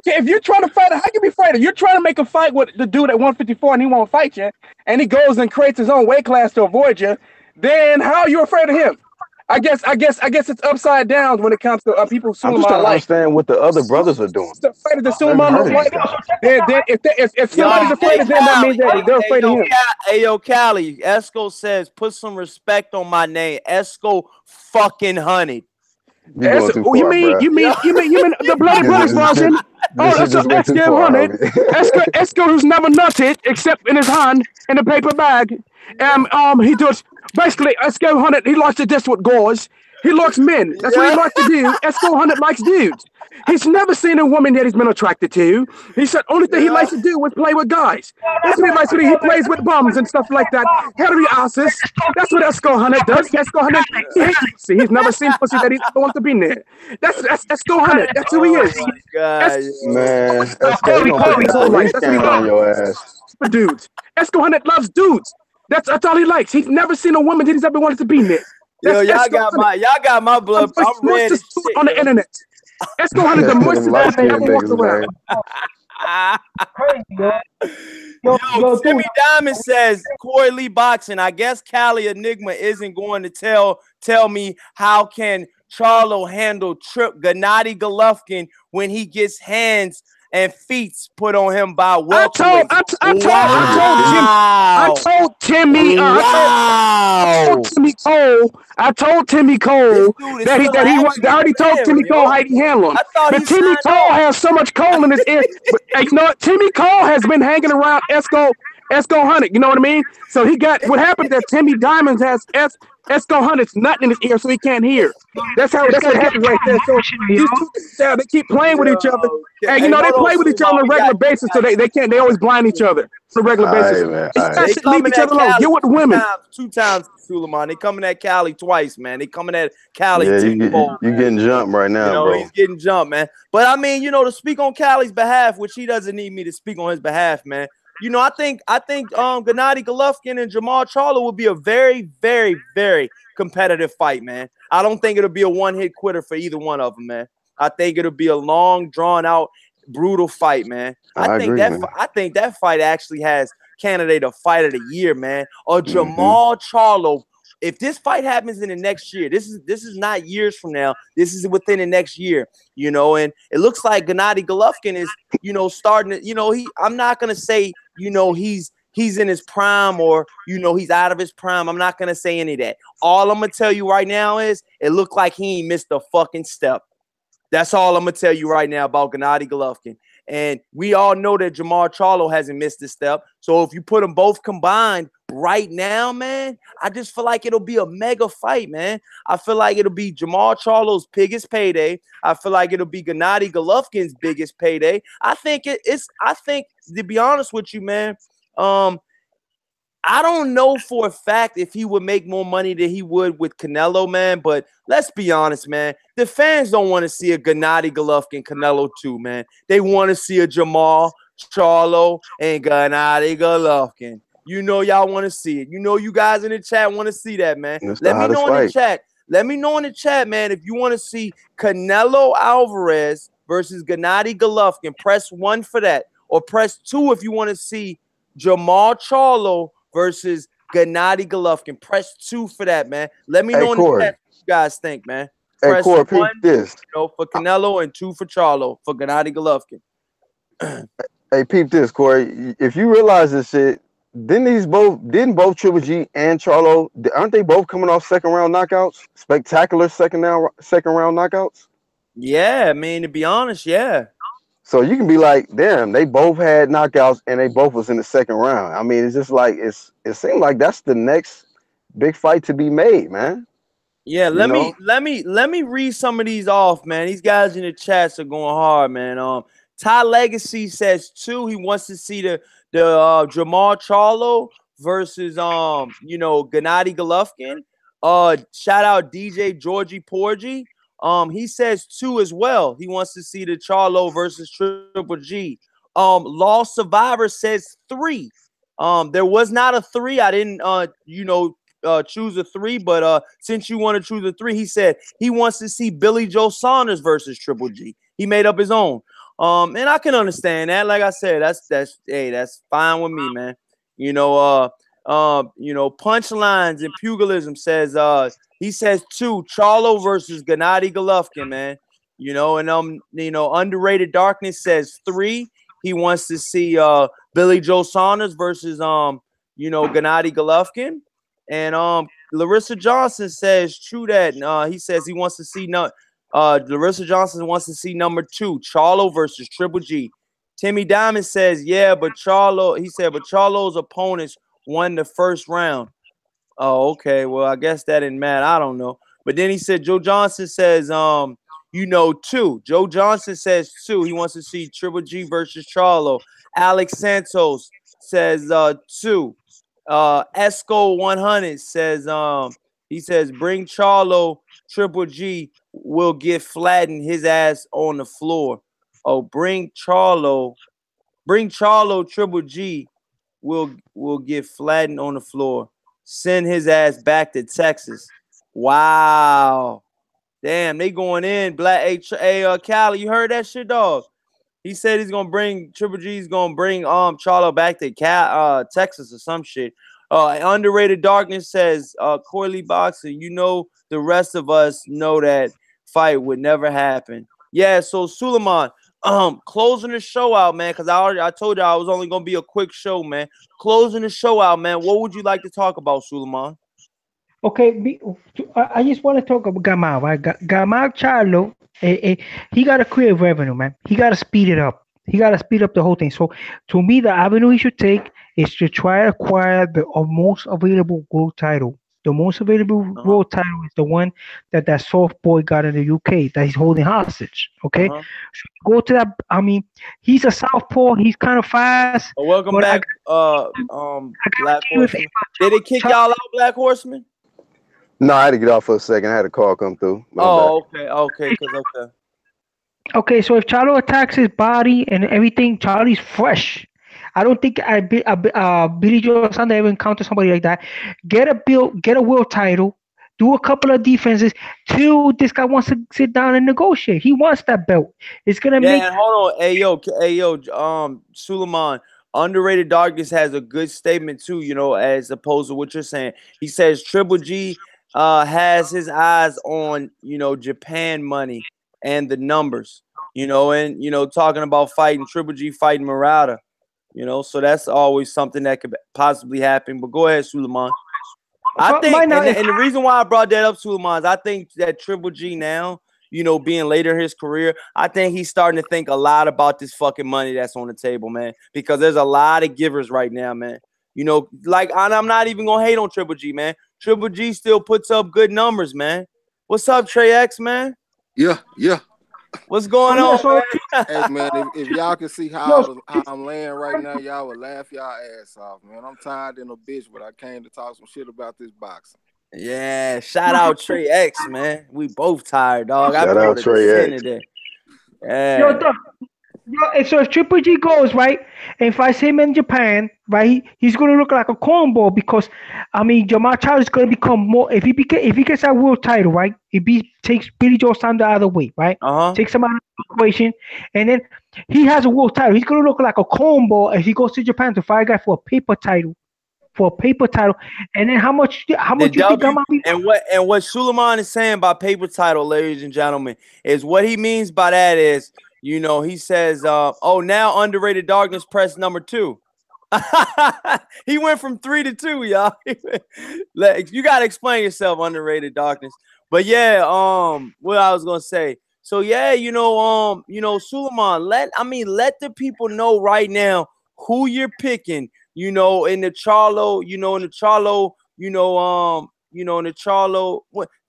Speaker 3: If you're trying to fight, how can you be fighting? You're trying to make a fight with the dude at 154 and he won't fight you, and he goes and creates his own weight class to avoid you. Then how are you afraid of him? I guess it's upside down when it comes to people.
Speaker 4: I'm just trying to understand what the other brothers are doing.
Speaker 3: The fight of the Suleiman looks like. If somebody's afraid of them, that means they're afraid of him.
Speaker 2: Hey, yo, Cali, Esco says, put some respect on my name. Esco fucking Honey.
Speaker 3: You mean the Bloody Brothers version? Oh, that's Esco Honey. Esco who's never nutted except in his hand in a paper bag. He does basically Esco Honey. He likes to diss with gauze. He likes men. That's what he likes to do. Esco Honey likes dudes. He's never seen a woman that he's been attracted to. He said only thing he likes to do is play with guys. That's what he likes to do. He plays with bums and stuff like that. Hairy asses. That's what Esco Honey does. Esco Honey, he hates pussy. He's never seen pussy that he don't want to be near. That's Esco Honey. That's who he is.
Speaker 4: Man, Esco, you gonna put this camera on your ass.
Speaker 3: For dudes. Esco Honey loves dudes. That's all he likes. He's never seen a woman that he's ever wanted to be near.
Speaker 2: Yo, y'all got my blood. I'm ready
Speaker 3: on the internet. Esco Honey, the moistest man ever walked around.
Speaker 5: Crazy,
Speaker 2: yo, Timmy Diamond says Corey Lee Boxing. I guess Cali Enigma isn't going to tell me how can Charlo handle Gennady Golovkin when he gets hands and feet put on him by welterweight.
Speaker 3: I told Timmy Cole that he already told Timmy Cole how he handle him. But Timmy Cole has so much coal in his ear. But, you know what? Timmy Cole has been hanging around Esco Honey. You know what I mean? So he got what happened that Timmy Diamonds has Esco Honey's nothing in his ear, so he can't hear. That's what happened right there. So these two, they keep playing with each other, and they play with each other on a regular basis. So they can't. They always blind each other on a regular basis. They leave each other alone. Get with women.
Speaker 2: Two times, Suleiman. They coming at Cali twice, man. They coming at Cali.
Speaker 4: Yeah, you getting jumped right now, bro.
Speaker 2: He's getting jumped, man. But I mean, to speak on Cali's behalf, which he doesn't need me to speak on his behalf, man. I think Gennady Golovkin and Jamal Charlo will be a very, very, very competitive fight, man. I don't think it'll be a one-hit quitter for either one of them, man. I think it'll be a long, drawn-out, brutal fight, man. I think that fight actually has candidate of fight of the year, man. Or Jamal Charlo. If this fight happens in the next year, this is not years from now. This is within the next year, and it looks like Gennady Golovkin is, starting to, I'm not gonna say, he's in his prime or, he's out of his prime. I'm not gonna say any of that. All I'm gonna tell you right now is it looked like he ain't missed a fucking step. That's all I'm gonna tell you right now about Gennady Golovkin. And we all know that Jamal Charlo hasn't missed a step. So if you put them both combined right now, man, I just feel like it'll be a mega fight, man. I feel like it'll be Jamal Charlo's biggest payday. I feel like it'll be Gennady Golovkin's biggest payday. I think to be honest with you, man, I don't know for a fact if he would make more money than he would with Canelo, man. But let's be honest, man. The fans don't want to see a Gennady Golovkin Canelo 2, man. They want to see a Jamal Charlo and Gennady Golovkin. You know y'all want to see it. You know you guys in the chat want to see that, man. Let me know in the chat. Let me know in the chat, man, if you want to see Canelo Alvarez versus Gennady Golovkin. Press 1 for that. Or press 2 if you want to see Jamal Charlo versus Gennady Golovkin. Press 2 for that, man. Let me know in the chat what you guys think, man. Press 1
Speaker 4: this.
Speaker 2: For Canelo and 2 for Charlo for Gennady Golovkin.
Speaker 4: Hey, peep this, Corey. If you realize this shit, didn't both Triple G and Charlo, aren't they both coming off second round knockouts? Spectacular second round knockouts?
Speaker 2: Yeah, I mean, to be honest, yeah.
Speaker 4: So you can be like, damn, they both had knockouts and they both was in the second round. I mean, it's just like it seemed like that's the next big fight to be made, man.
Speaker 2: Yeah, let me read some of these off, man. These guys in the chats are going hard, man. Ty Legacy says 2. He wants to see the Jamal Charlo versus Gennady Golovkin. Shout out DJ Georgie Porgy. He says 2 as well. He wants to see the Charlo versus Triple G. Lost Survivor says 3. There was not a 3. I didn't choose a 3, but since you want to choose a 3, he said he wants to see Billy Joe Saunders versus Triple G. He made up his own. And I can understand that. Like I said, that's fine with me, man. Punchlines and Pugilism says he says 2, Charlo versus Gennady Golovkin, man. Underrated Darkness says 3. He wants to see Billy Joe Saunders versus Gennady Golovkin. And Larissa Johnson says true that. He says he wants to see Larissa Johnson wants to see number 2, Charlo versus Triple G. Timmy Diamond says, yeah, but Charlo's opponents won the first round. Oh, okay. Well, I guess that didn't matter. I don't know. But then he said Joe Johnson says, 2. Joe Johnson says 2. He wants to see Triple G versus Charlo. Alex Santos says 2. Esco 100 says he says bring Charlo, Triple G will get flattened his ass on the floor. Oh, bring Charlo, Triple G will get flattened on the floor. Send his ass back to Texas. Wow. Damn, they going in. Cali, you heard that shit, dog? He said he's gonna bring Triple G's gonna bring Charlo back to Texas or some shit. Underrated Darkness says Coily Boxing, the rest of us know that fight would never happen. Yeah, so Suleiman, closing the show out, man, because I told you I was only gonna be a quick show, man. Closing the show out, man. What would you like to talk about, Suleiman?
Speaker 5: Okay, I just want to talk about Gamal, right? Gamal Charlo, he got to create revenue, man. He got to speed it up. He got to speed up the whole thing. So, to me, the avenue he should take is to try to acquire the most available world title. The most available world title is the one that soft boy got in the UK that he's holding hostage. Okay, so go to that. I mean, he's a southpaw. He's kind of fast.
Speaker 2: Welcome back, Black Horseman. Did they kick y'all out, Black Horseman?
Speaker 4: No, I had to get off for a second. I had a call come through.
Speaker 2: Okay.
Speaker 5: Okay, so if Charlo attacks his body and everything, Charlie's fresh. I don't think Billy Joe Saunders ever encountered somebody like that. Get a world title, do a couple of defenses. 2, this guy wants to sit down and negotiate. He wants that belt. It's gonna make.
Speaker 2: And hold on, hey yo, Suleiman. Underrated Darkness has a good statement too. As opposed to what you're saying. He says Triple G has his eyes on Japan money and the numbers. And talking about fighting Triple G, fighting Murata. So that's always something that could possibly happen. But go ahead, Suleiman. I think, and the reason why I brought that up, Suleiman, is I think that Triple G now, being later in his career, I think he's starting to think a lot about this fucking money that's on the table, man. Because there's a lot of givers right now, man. I'm not even gonna hate on Triple G, man. Triple G still puts up good numbers, man. What's up, Trey X, man?
Speaker 6: Yeah.
Speaker 2: What's going on, man?
Speaker 6: Hey, man, if y'all can see how I'm laying right now, y'all would laugh y'all ass off, man. I'm tired in a bitch, but I came to talk some shit about this boxing.
Speaker 2: Yeah, shout out Trey X, man. We both tired, dog.
Speaker 4: Shout out Trey X.
Speaker 2: Yeah.
Speaker 5: So if Triple G goes right and fights him in Japan, right, he's gonna look like a cornball because I mean Jamal Charles is gonna become more if he gets that world title, right? If he takes Billy Joe Saunders out of the way, right? Takes him out of the equation, and then he has a world title. He's gonna look like a cornball if he goes to Japan to fight a guy for a paper title. And then how much you think I'm
Speaker 2: and what Suleiman is saying by paper title, ladies and gentlemen, is what he means by that is, you know, he says, now Underrated Darkness press number 2. He went from 3 to 2, y'all. You gotta explain yourself, Underrated Darkness. But yeah, what I was gonna say. So yeah, Suleiman, let the people know right now who you're picking. In the Charlo,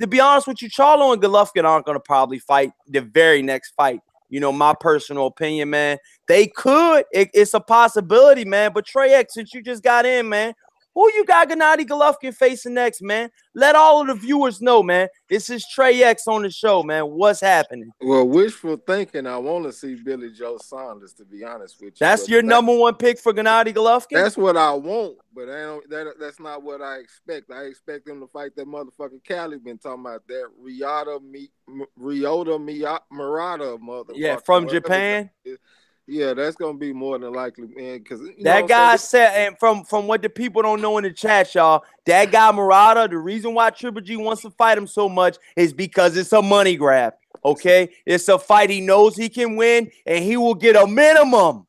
Speaker 2: to be honest with you, Charlo and Golovkin aren't going to probably fight the very next fight. My personal opinion, man. They could. It's a possibility, man. But Trey X, since you just got in, man, who you got Gennady Golovkin facing next, man? Let all of the viewers know, man. This is Trey X on the show, man. What's happening?
Speaker 6: Well, wishful thinking, I want to see Billy Joe Saunders, to be honest with you.
Speaker 2: That's your number one pick for Gennady Golovkin?
Speaker 6: That's what I want, but that's not what I expect. I expect him to fight that motherfucker Cali been talking about, that Ryota Murata motherfucker.
Speaker 2: Yeah, from Japan?
Speaker 6: Yeah, that's gonna be more than likely, man. Because
Speaker 2: that guy said, and from what the people don't know in the chat, y'all, that guy Murata, the reason why Triple G wants to fight him so much is because it's a money grab. Okay, it's a fight he knows he can win, and he will get a minimum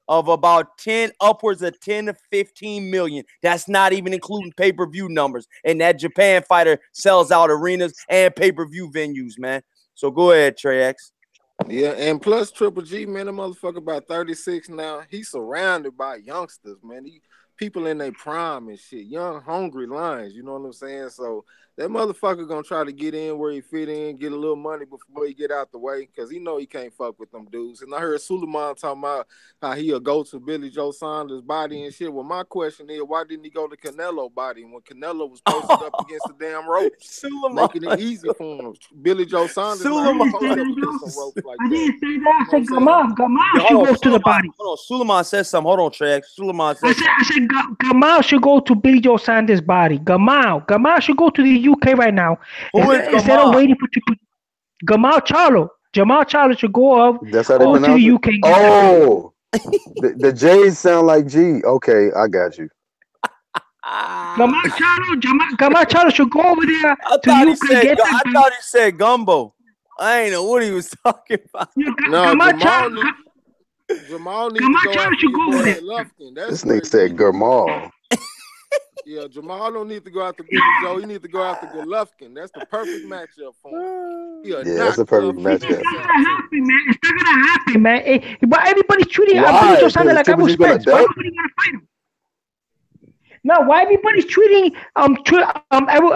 Speaker 2: of about 10, upwards of 10 to 15 million. That's not even including pay-per-view numbers. And that Japan fighter sells out arenas and pay-per-view venues, man. So go ahead, Trey X.
Speaker 6: Yeah, and plus Triple G, man, the motherfucker about 36 now. He's surrounded by youngsters, man. People in their prime and shit, young, hungry lions. You know what I'm saying? So that motherfucker gonna try to get in where he fit in, get a little money before he get out the way, because he know he can't fuck with them dudes. And I heard Suleiman talking about how he'll go to Billy Joe Saunders' body and shit. Well, my question is, why didn't he go to Canelo body when Canelo was posted up against the damn ropes, making it easy for him? Billy Joe Saunders posted up against some ropes like that.
Speaker 5: I didn't say that. I said Gamal should go to the body.
Speaker 2: Hold on, Suleiman said something. Hold on, Trey. Suleiman said
Speaker 5: I said Gamal should go to Billy Joe Saunders' body. Gamal should go to the UK right now. Instead of waiting for Gamal Charlo. Jamal Charlo should go up to the UK.
Speaker 4: Oh, the J's sound like G. Okay, I got you.
Speaker 5: Gamal Charlo should go over there to the UK.
Speaker 2: I thought he said gumbo. I ain't know what he was talking about.
Speaker 6: Jamal needs to go after Lufkin.
Speaker 4: This nigga said Gamal.
Speaker 6: Yeah, Jamal don't need to go after Billy Joe. He need to go after Golovkin. That's the perfect matchup for him.
Speaker 4: Yeah, that's a perfect matchup.
Speaker 5: It's not gonna happen, man. But everybody's treating Billy Joe Saunders like Abel Spence. Why nobody gonna fight him? Now, why everybody's treating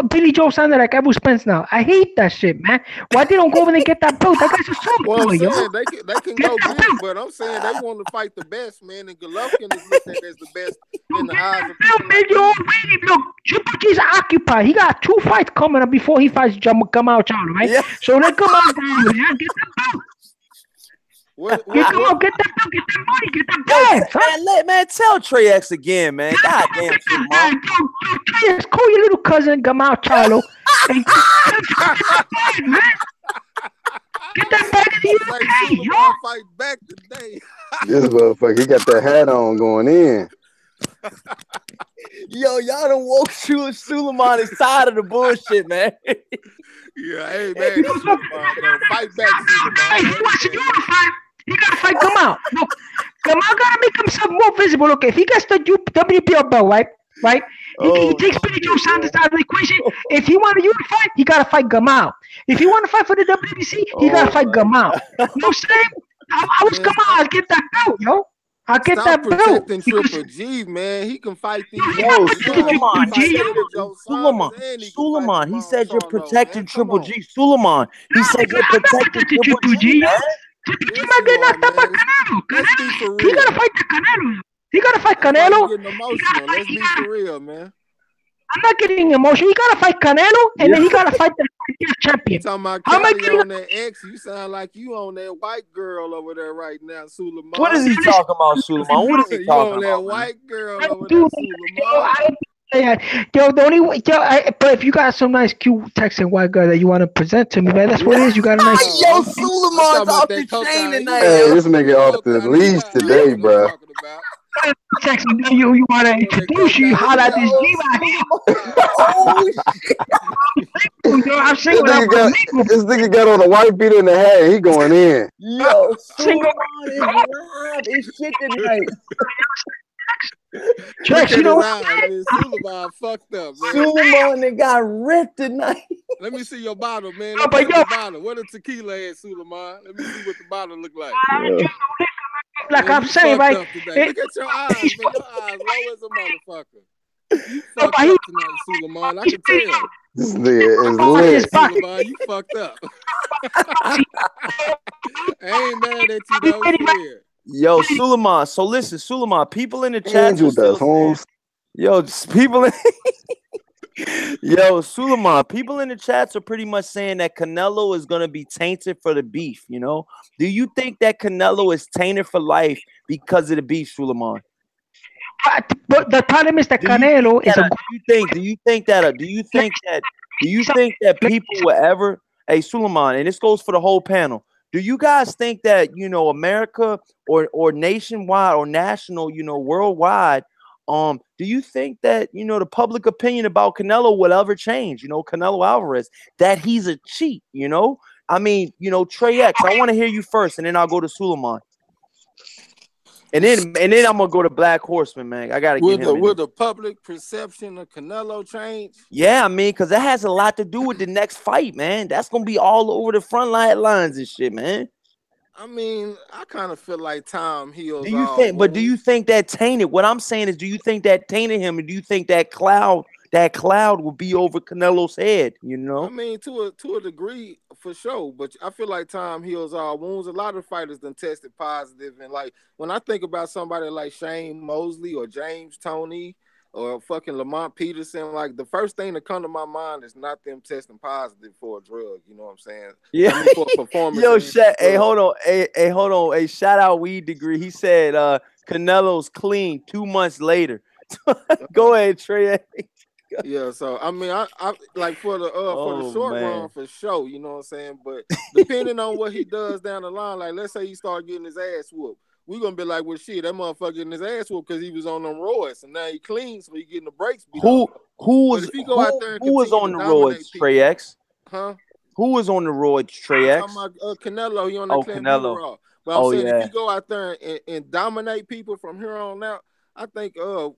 Speaker 5: Billy Joe Saunders like Abel Spence now? I hate that shit, man. Why they don't go over and get that belt? That guy's a soft
Speaker 6: boy,
Speaker 5: yo.
Speaker 6: They can go big, but I'm saying they want to fight the best, man. And Golovkin is looked at as the best in the eyes of people.
Speaker 5: Man, you're already, look, Triple G's occupied. He got 2 fights coming up before he fights Gamal Charlo, right? Yeah. So let Gamal go over there, get that belt. Get that money, get that bag,
Speaker 2: man, tell Trey X again, man. God damn,
Speaker 5: Trey X, call your little cousin Gamal Charlo and get that bag in the UK, yo.
Speaker 6: Fight back today.
Speaker 4: This motherfucker, he got that hat on going in.
Speaker 2: Yo, y'all done woke Suleiman inside of the bullshit, man.
Speaker 6: Yeah, hey, man. Fight back,
Speaker 5: Suleiman. He wants to unify. He gotta fight Gamal. Look, Gamal gotta make himself more visible. Look, if he gets the WPL belt, right? He takes Billy Joe Saunders out of the equation. If he want to unify, he gotta fight Gamal. If he want to fight for the WBC, he gotta fight Gamal. You know what I'm saying? I was Gamal. I'll get that belt, yo. I'll get that belt.
Speaker 6: Protecting Triple G, man. He can fight these.
Speaker 2: Suleiman. He said you're protecting Triple G. Suleiman. He said you're protecting Triple G.
Speaker 5: He might get knocked out by Canelo. He gotta fight the Canelo. He gotta fight Canelo.
Speaker 6: Let's be for real, man.
Speaker 5: I'm not getting emotional. He gotta fight Canelo, and then he gotta fight the champion.
Speaker 6: Talking about
Speaker 5: How am I
Speaker 6: Cali on that X, you sound like you on that white girl over there right now, Suleiman.
Speaker 2: What is he talking about, Suleiman? What is he
Speaker 6: You
Speaker 2: talking
Speaker 6: on that
Speaker 2: about?
Speaker 6: white girl over
Speaker 5: Dude,
Speaker 6: there, Suleiman.
Speaker 5: the only way, but if you got some nice, cute Texan white girl that you want to present to me, man, that's what it is. You got a nice.
Speaker 2: Yo, Suleiman's off the chain tonight.
Speaker 4: Hey, this nigga off the leash today, bro.
Speaker 5: Texan, you want to introduce you? Holla at this G right here.
Speaker 2: Oh shit!
Speaker 5: I'm single.
Speaker 4: This nigga got on a white beater in the hat. He going in.
Speaker 2: Yo, Suleiman is live as shit tonight.
Speaker 5: Trex, you know what?
Speaker 6: Suleiman fucked up, man.
Speaker 2: Suleiman, they got ripped tonight.
Speaker 6: Let me see your bottle, man. Let me see your bottle. What a tequila at, Suleiman? Let me see what the bottle look like.
Speaker 4: Yeah.
Speaker 5: Like
Speaker 6: man,
Speaker 5: I'm saying, right?
Speaker 6: Look at your eyes, man. Your eyes low as a motherfucker. You fucked up tonight, Suleiman. I can tell.
Speaker 4: This nigga is lit.
Speaker 6: Suleiman, you fucked up. I ain't mad at you, though. Yeah.
Speaker 2: Yo, Suleiman. So listen, Suleiman. People in the chat.
Speaker 4: Angel does, Holmes.
Speaker 2: Yo, people in. Yo, Suleiman. People in the chats are pretty much saying that Canelo is gonna be tainted for the beef. You know, do you think that Canelo is tainted for life because of the beef, Suleiman?
Speaker 5: But the problem is that Canelo is a.
Speaker 2: Do you think that people will ever? Hey, Suleiman, and this goes for the whole panel. Do you guys think that, you know, America or nationwide or national, you know, worldwide, do you think that, you know, the public opinion about Canelo will ever change? You know, Canelo Alvarez, that he's a cheat, you know? I mean, you know, Trey X, I want to hear you first, and then I'll go to Suleiman. And then I'm gonna go to Black Horseman, man. I gotta get him.
Speaker 6: Will the public perception of Canelo change?
Speaker 2: Yeah, I mean, because that has a lot to do with the next fight, man. That's gonna be all over the front lines and shit, man.
Speaker 6: I mean, I kind of feel like time heals.
Speaker 2: Do you think that tainted? What I'm saying is, do you think that tainted him, and do you think that cloud will be over Canelo's head? You know,
Speaker 6: I mean, to a degree, for sure. But I feel like time heals all wounds. A lot of fighters done tested positive, and like when I think about somebody like Shane Mosley or James Toney or fucking Lamont Peterson, like the first thing that come to my mind is not them testing positive for a drug. You know what I'm saying?
Speaker 2: Yeah.
Speaker 6: I mean, for performance.
Speaker 2: Yo, hey, hold on. Hey, hold on. Hey, shout out Weed Degree. He said Canelo's clean 2 months later. Go ahead, Trey.
Speaker 6: Yeah, so I mean, I like for the short run for sure, you know what I'm saying. But depending on what he does down the line, like let's say he start getting his ass whooped, we're gonna be like, well, shit, that motherfucker getting his ass whooped because he was on them roids, and now he clean, so he getting the breaks.
Speaker 2: Who was on the roids, Trey X?
Speaker 6: Huh?
Speaker 2: Who was on the roids, Trey X?
Speaker 6: I'm talking about Canelo. He on the
Speaker 2: Canelo.
Speaker 6: But I'm saying if you go out there and dominate people from here on out, I think I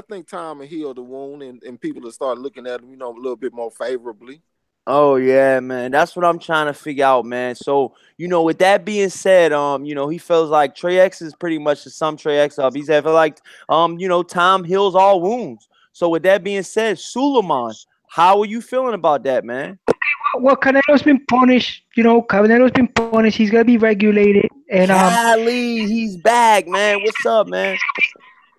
Speaker 6: think time will heal the wound and people will start looking at him, you know, a little bit more favorably.
Speaker 2: Oh yeah, man. That's what I'm trying to figure out, man. So, you know, with that being said, you know, he feels like Trey X is pretty much the sum Trey X up. He's ever like, you know, time heals all wounds. So with that being said, Suleiman, how are you feeling about that, man?
Speaker 5: Well, Canelo's been punished. You know, Canelo's been punished. He's gonna be regulated. And
Speaker 2: Cali, he's back, man. What's up, man?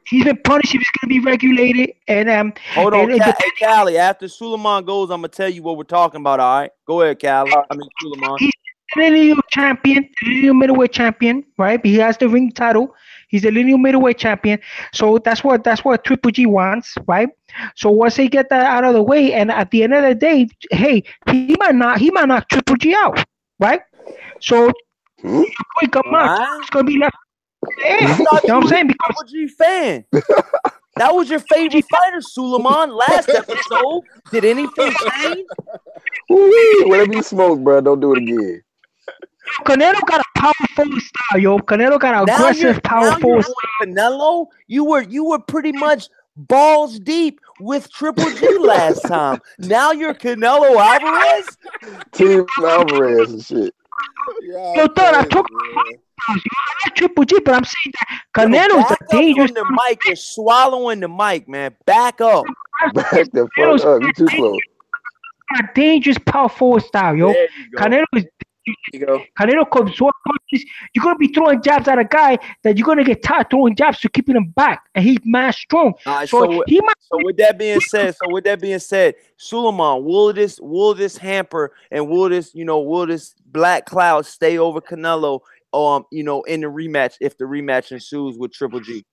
Speaker 5: He's been punished. He's going to be regulated. And
Speaker 2: hold on, hey, Cali. After Suleiman goes, I'm gonna tell you what we're talking about. All right, go ahead, Cali. Suleiman.
Speaker 5: He's the lineal champion, lineal middleweight champion, right? He has the ring title. He's the lineal middleweight champion. So that's what Triple G wants, right? So once they get that out of the way, and at the end of the day, hey, he might knock Triple G out, right? So quick amount, it's gonna be left. Yeah, you know what I'm saying? Because
Speaker 2: Triple G fan. That was your favorite fighter, Suleiman, last episode. Did anything change?
Speaker 4: Whatever you smoke, bro, don't do it again.
Speaker 5: Canelo got a powerful style, yo. Canelo got an aggressive, powerful style.
Speaker 2: Canelo, you were pretty much balls deep with Triple G last time. Now you're Canelo Alvarez?
Speaker 4: Team Alvarez and shit.
Speaker 5: Yo, thought I took Triple G, but I'm saying that Canelo's a dangerous.
Speaker 2: The mic, you're swallowing the mic, man. Back up.
Speaker 4: Back the fuck up. You too close.
Speaker 5: A dangerous power forward style, yo. Canelo is
Speaker 3: You go.
Speaker 5: Canelo could absorb punches. You're gonna be throwing jabs at a guy that you're gonna get tired throwing jabs to keeping him back, and he's mad strong. So he might.
Speaker 2: So with that being said, Suleiman, will this hamper and will this black cloud stay over Canelo? In the rematch if the rematch ensues with Triple G.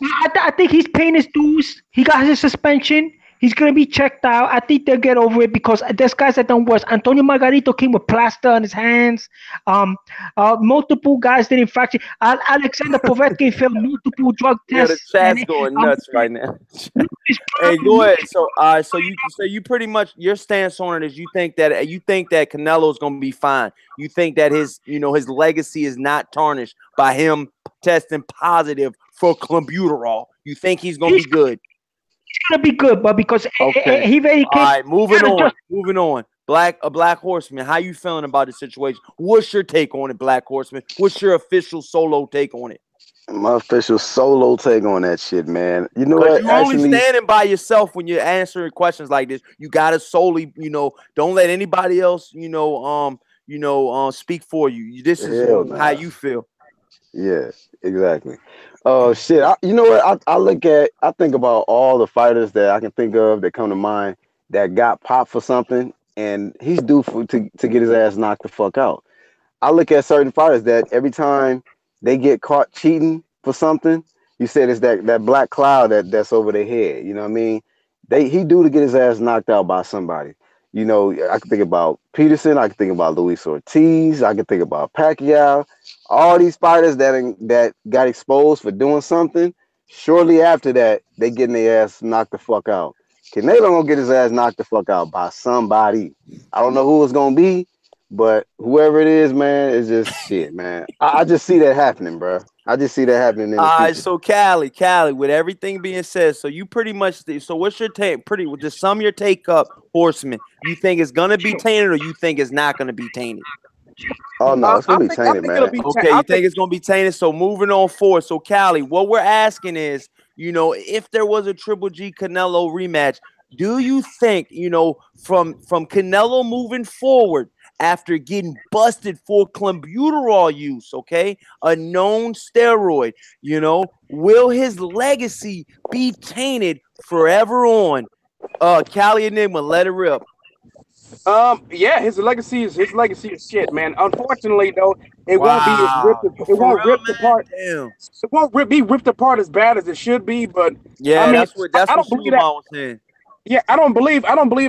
Speaker 5: I think he's paying his dues. He got his suspension. He's gonna be checked out. I think they'll get over it because there's guys that done worse. Antonio Margarito came with plaster on his hands. Multiple guys didn't fracture. Alexander Povetkin failed multiple drug tests.
Speaker 2: The chat's going nuts right now. Hey, go ahead. So you pretty much your stance on it is you think that Canelo's gonna be fine. You think that his legacy is not tarnished by him testing positive for clenbuterol. You think he's gonna be good?
Speaker 5: He's gonna be good, but because he very
Speaker 2: all right, moving on. Black Horseman, how you feeling about the situation? What's your take on it, Black Horseman? What's your official solo take on it?
Speaker 4: My official solo take on that shit, man. You know what?
Speaker 2: You're only standing by yourself when you're answering questions like this. You gotta solely, don't let anybody else, speak for you. This is how you feel.
Speaker 4: Yeah, exactly. Oh shit! You know what? I think about all the fighters that I can think of that come to mind that got popped for something, and he's due to get his ass knocked the fuck out. I look at certain fighters that every time they get caught cheating for something, you said it's that black cloud that's over their head. You know what I mean? He due to get his ass knocked out by somebody. I can think about Peterson. I can think about Luis Ortiz. I can think about Pacquiao. All these fighters that got exposed for doing something, shortly after that, they getting their ass knocked the fuck out. Canelo gonna get his ass knocked the fuck out by somebody. I don't know who it's gonna be, but whoever it is, man, it's just shit, man. I just see that happening, bro. I just see that happening in the future.
Speaker 2: So Cali, with everything being said, so you pretty much, so what's your take? To sum your take up, Horseman, you think it's gonna be tainted or you think it's not gonna be tainted?
Speaker 4: Oh no, it's gonna be tainted, man.
Speaker 2: Okay, you think it's gonna be tainted? So moving on forward. So Cali, what we're asking is, if there was a Triple G Canelo rematch, do you think, from Canelo moving forward after getting busted for clenbuterol use, a known steroid, will his legacy be tainted forever on? Cali Enigma, let it rip.
Speaker 3: Yeah, his legacy is shit, man. Unfortunately, though, it won't be apart. Damn. It won't be ripped apart as bad as it should be. But
Speaker 2: yeah,
Speaker 3: I mean,
Speaker 2: that's what Suleiman was saying.
Speaker 3: Yeah, I don't believe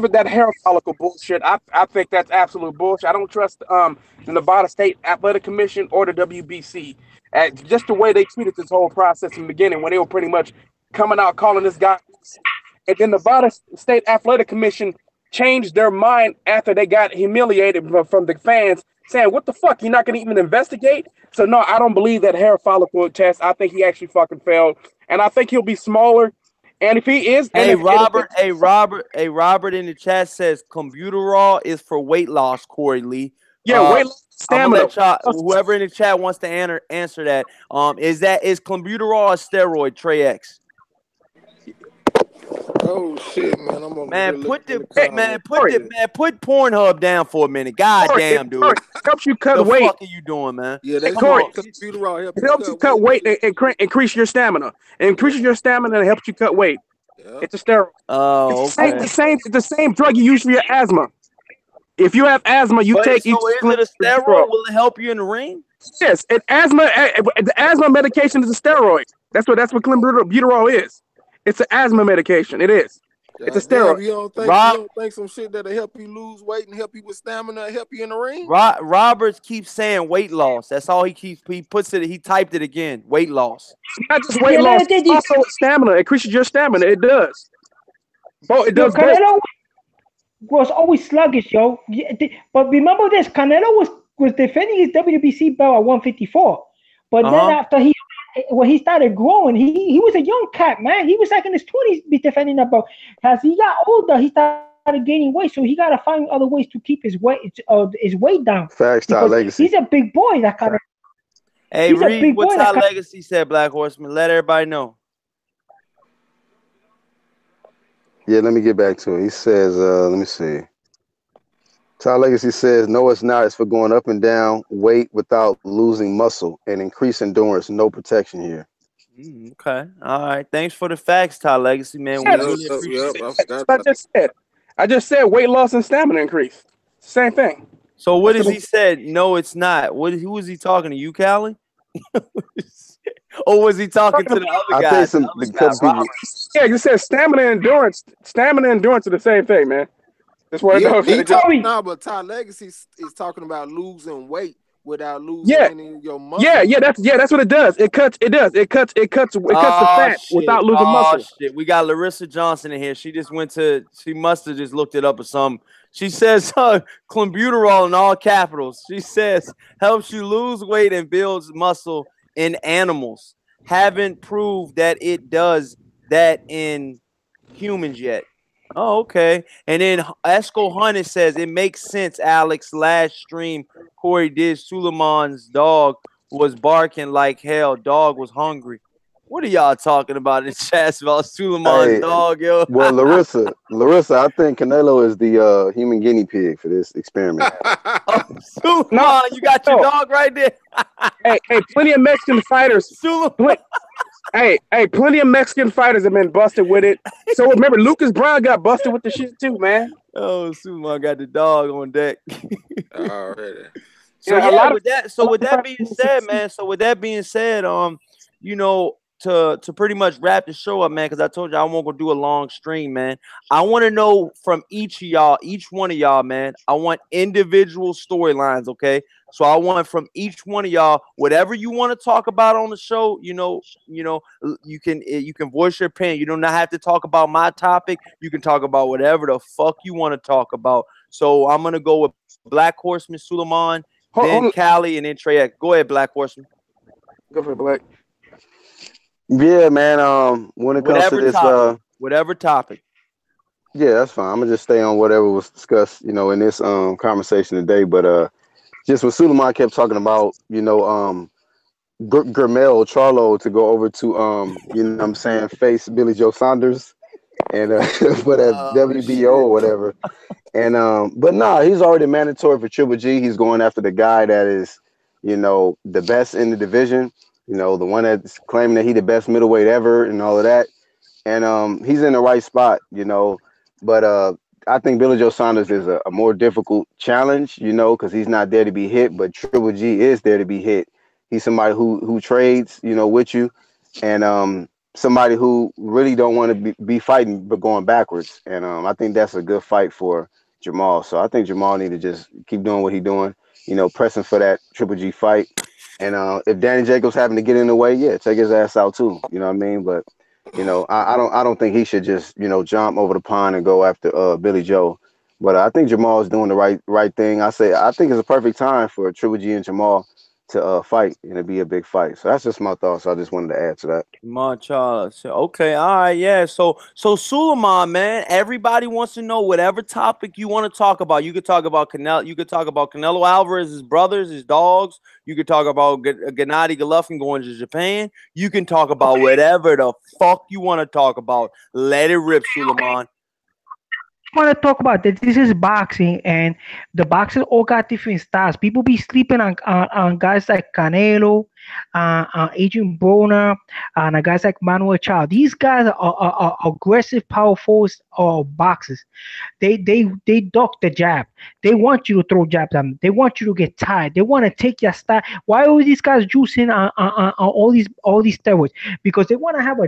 Speaker 3: in that hair follicle bullshit. I think that's absolute bullshit. I don't trust the Nevada State Athletic Commission or the WBC. Just the way they treated this whole process in the beginning, when they were pretty much coming out calling this guy, and then the Nevada State Athletic Commission changed their mind after they got humiliated from the fans, saying, "What the fuck? You're not gonna even investigate?" So no, I don't believe that hair follicle test. I think he actually fucking failed, and I think he'll be smaller. And if he is,
Speaker 2: Robert in the chat says clenbuterol is for weight loss, Corey Lee.
Speaker 3: Yeah, weight loss, stamina.
Speaker 2: Whoever in the chat wants to answer that. Is clenbuterol a steroid, Trey X?
Speaker 6: Oh shit, man!
Speaker 2: Put Pornhub down for a minute. God damn, dude.
Speaker 3: It helps you cut weight.
Speaker 2: What the fuck are you doing, man?
Speaker 6: Yeah, that's
Speaker 3: Clenbuterol. It helps you cut weight and increase your stamina. It increases your stamina and helps you cut weight. Yeah. It's a steroid.
Speaker 2: Oh, okay.
Speaker 3: It's the same drug you use for your asthma. If you have asthma, you take.
Speaker 2: So is it a steroid? Will it help you in the ring?
Speaker 3: Yes, the asthma medication is a steroid. That's what clenbuterol is. It's an asthma medication. It is. It's a steroid.
Speaker 6: You don't think some shit that'll help you lose weight and help you with stamina, help you in the ring?
Speaker 2: Roberts keeps saying weight loss. That's all he keeps. He puts it. He typed it again. Weight loss.
Speaker 3: It's not just weight loss. It's also stamina. It increases your stamina. It does. It does.
Speaker 5: Canelo was always sluggish, yo. But remember this: Canelo was defending his WBC belt at 154. But then after when he started growing, he was a young cat, man. He was like in his 20s be defending that belt. As he got older, he started gaining weight, so he got to find other ways to keep his weight down.
Speaker 4: Facts, Ty Legacy.
Speaker 5: He's a big boy, that kind of.
Speaker 2: Hey, read what Ty Legacy said, Black Horseman. Let everybody know.
Speaker 4: Yeah, let me get back to it. He says, let me see. Ty Legacy says, no, it's not. It's for going up and down weight without losing muscle and increase endurance. No protection here.
Speaker 2: Okay. All right. Thanks for the facts, Ty Legacy, man. We
Speaker 3: Yeah,
Speaker 2: really
Speaker 6: Yep,
Speaker 2: appreciate
Speaker 6: I
Speaker 2: it.
Speaker 3: that's
Speaker 6: forgot
Speaker 3: what I
Speaker 6: about that.
Speaker 3: just said. I just said weight loss and stamina increase. Same thing.
Speaker 2: So what
Speaker 3: That's
Speaker 2: is he said? No, it's not. Who was he talking to? You, Callie? Or was he talking to the other
Speaker 4: I
Speaker 2: guy?
Speaker 4: think
Speaker 2: The
Speaker 4: a
Speaker 2: other guy,
Speaker 4: couple people.
Speaker 2: Robert.
Speaker 3: Yeah, you said stamina and endurance. Stamina and endurance are the same thing, man. Just want to
Speaker 6: Yeah,
Speaker 3: know.
Speaker 6: he
Speaker 3: Just,
Speaker 6: but Ty Legacy is talking about losing weight without losing
Speaker 3: yeah,
Speaker 6: any of your muscle.
Speaker 3: that's what it does. It cuts the
Speaker 2: Oh
Speaker 3: fat
Speaker 2: shit!
Speaker 3: without losing
Speaker 2: Oh
Speaker 3: muscle.
Speaker 2: shit! We got Larissa Johnson in here. She just went to. She must have just looked it up or something. She says clenbuterol in all capitals. She says helps you lose weight and builds muscle in animals. Haven't proved that it does that in humans yet. Oh, okay. And then Esco Hunter says it makes sense. Alex last stream Corey did. Suleiman's dog was barking like hell. Dog was hungry. What are y'all talking about in chat about Suleiman's
Speaker 4: Hey,
Speaker 2: dog, yo?
Speaker 4: well, Larissa, I think Canelo is the human guinea pig for this experiment.
Speaker 2: Oh, Suleiman,
Speaker 3: No,
Speaker 2: you got your dog right there.
Speaker 3: hey, plenty of Mexican fighters.
Speaker 2: Suleiman.
Speaker 3: Hey, plenty of Mexican fighters have been busted with it. So remember, Lucas Brown got busted with the shit too, man.
Speaker 2: Oh, Suleiman got the dog on deck.
Speaker 6: Already.
Speaker 2: So
Speaker 3: Yeah,
Speaker 2: yeah, with that being said, man. So with that being said, you know, to pretty much wrap the show up, man, because I told you I won't go do a long stream, man. I want to know from each one of y'all, man. I want individual storylines, okay? So I want from each one of y'all, whatever you want to talk about on the show, you can voice your opinion. You do not have to talk about my topic. You can talk about whatever the fuck you want to talk about. So I'm gonna go with Black Horseman, Suleiman, then Callie, and then Trey. Go ahead, Black Horseman.
Speaker 3: Go for it, Black.
Speaker 4: Yeah, man. When it comes to this,
Speaker 2: whatever topic.
Speaker 4: Yeah, that's fine. I'm gonna just stay on whatever was discussed, in this conversation today. But just what Suleiman kept talking about, Gurmel Charlo to go over to what I'm saying, face Billy Joe Saunders and for that WBO or whatever. And but nah, he's already mandatory for Triple G. He's going after the guy that is, the best in the division, the one that's claiming that he the best middleweight ever and all of that. And he's in the right spot, But I think Billy Joe Saunders is a more difficult challenge, because he's not there to be hit, but Triple G is there to be hit. He's somebody who trades, with you, and somebody who really don't want to be fighting but going backwards. And I think that's a good fight for Jamal. So I think Jamal need to just keep doing what he's doing, pressing for that Triple G fight. And if Danny Jacobs having to get in the way, yeah, take his ass out too. You know what I mean? But I don't think he should just jump over the pond and go after Billy Joe. But I think Jamal is doing the right thing. I think it's a perfect time for Triple G and Jamal to fight, and it'd be a big fight. So that's just my thoughts. I just wanted to add to that.
Speaker 2: Charles. Okay, all right, yeah. So Suleiman, man, everybody wants to know whatever topic you want to talk about. You could talk about Canelo. You could talk about Canelo Alvarez, his brothers, his dogs. You could talk about Gennady Golovkin going to Japan. You can talk about whatever the fuck you want to talk about. Let it rip, Suleiman.
Speaker 5: I want to talk about that. This is boxing, and the boxers all got different styles. People be sleeping on guys like Canelo, Adrien Broner, and guys like Manuel Child. These guys are aggressive, powerful boxers. They duck the jab. They want you to throw jabs at them. They want you to get tired. They want to take your style. Why are these guys juicing on all these steroids? Because they want to have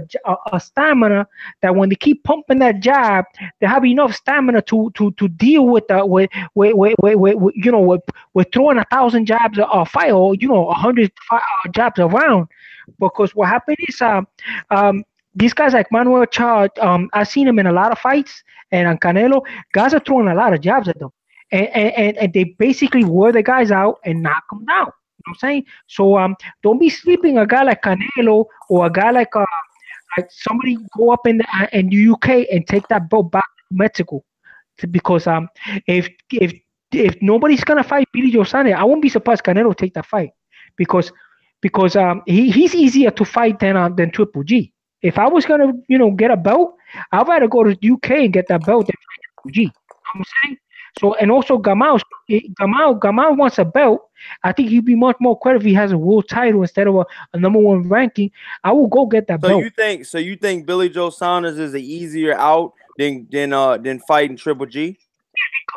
Speaker 5: a stamina that when they keep pumping that jab, they have enough stamina to deal with throwing 1,000 jabs a fight, or 100 jabs around. Because what happened is these guys like Manuel Child, I've seen him in a lot of fights, and on Canelo, guys are throwing a lot of jabs at them, and they basically wear the guys out and knock them down. You know what I'm saying? So don't be sleeping a guy like Canelo or a guy like somebody go up in the UK and take that belt back to Mexico, because if nobody's gonna fight Billy Joe Saunders, I won't be surprised Canelo take that fight, because he's easier to fight than Triple G. If I was gonna get a belt, I'd rather go to the UK and get that belt than fight Triple G. You know what I'm saying? So and also Gamal wants a belt. I think he'd be much more credible if he has a world title instead of a number one ranking. I will go get that belt.
Speaker 2: So you think Billy Joe Saunders is an easier out than fighting Triple G?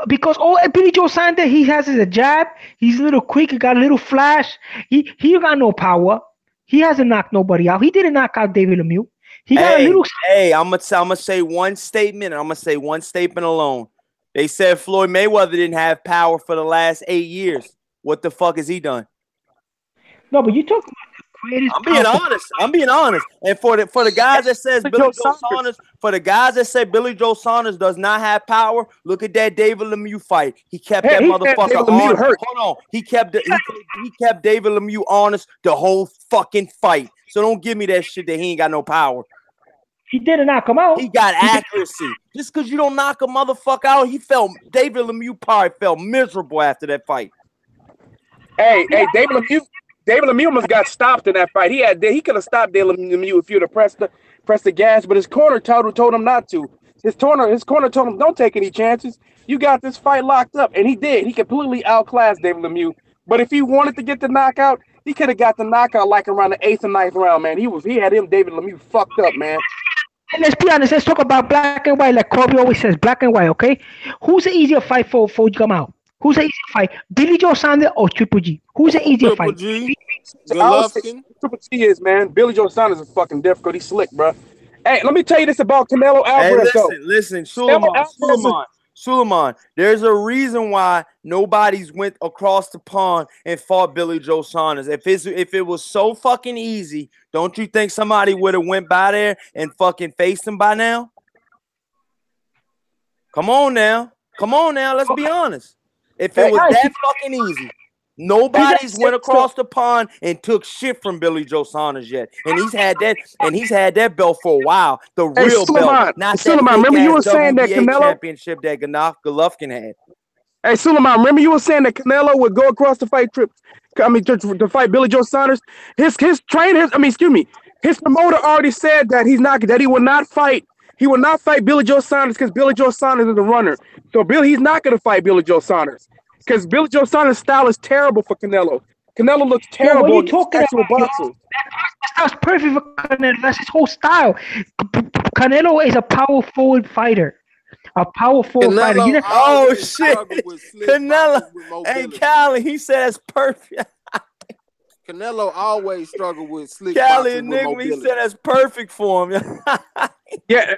Speaker 5: Because all Billy Joe Saunders he has is a jab. He's a little quick. He got a little flash. He got no power. He hasn't knocked nobody out. He didn't knock out David Lemieux. He got a little.
Speaker 2: Hey, I'm gonna say one statement. I'm gonna say one statement alone. They said Floyd Mayweather didn't have power for the last 8 years. What the fuck has he done?
Speaker 5: No, but you talk about the greatest.
Speaker 2: I'm being honest. And for the guys that says Billy Joe Saunders, for the guys that say Billy Joe Saunders does not have power, look at that David Lemieux fight. He kept that motherfucker honest. Hold on. He kept David Lemieux honest the whole fucking fight. So don't give me that shit that he ain't got no power.
Speaker 5: He didn't knock him out.
Speaker 2: He got accuracy. Just because you don't knock a motherfucker out, David Lemieux probably felt miserable after that fight.
Speaker 3: Hey, David Lemieux almost got stopped in that fight. He could have stopped David Lemieux if you'd have pressed the gas, but his corner told him not to. His corner told him don't take any chances. You got this fight locked up, and he did. He completely outclassed David Lemieux. But if he wanted to get the knockout, he could have got the knockout like around the 8th or 9th round, man. He had David Lemieux fucked up, man.
Speaker 5: And let's be honest. Let's talk about black and white, like Kobe always says, black and white. Okay, who's the easier fight for Gamal? Who's the easier fight, Billy Joe Saunders or Triple G? Who's the easier fight?
Speaker 3: Triple G is, man. Billy Joe Saunders is fucking difficult. He's slick, bro. Hey, let me tell you this about Canelo Alvarez.
Speaker 2: Listen, Suleiman, there's a reason why nobody's went across the pond and fought Billy Joe Saunders. If it was so fucking easy, don't you think somebody would have went by there and fucking faced him by now? Come on now. Let's be honest. If it was that fucking easy, nobody's went across the pond and took shit from Billy Joe Saunders yet. And he's had that belt for a while. The real belt. Not that
Speaker 3: remember you were saying that Canelo
Speaker 2: championship that Golovkin had.
Speaker 3: Hey, Suleiman, remember you were saying that Canelo would go across the fight trip. To fight Billy Joe Saunders. His promoter already said that he will not fight. He will not fight Billy Joe Saunders because Billy Joe Saunders is a runner. So he's not going to fight Billy Joe Saunders because Billy Joe Saunders' style is terrible for Canelo. Canelo looks terrible.
Speaker 5: What are you talking about? That's perfect for Canelo. That's his whole style. Canelo is a power forward fighter. A powerful fighter.
Speaker 2: Oh shit! Canelo. Hey, Cali, he says perfect.
Speaker 6: Canelo always struggled with slick
Speaker 2: Cali and Nick, he said that's perfect for him.
Speaker 3: Yeah,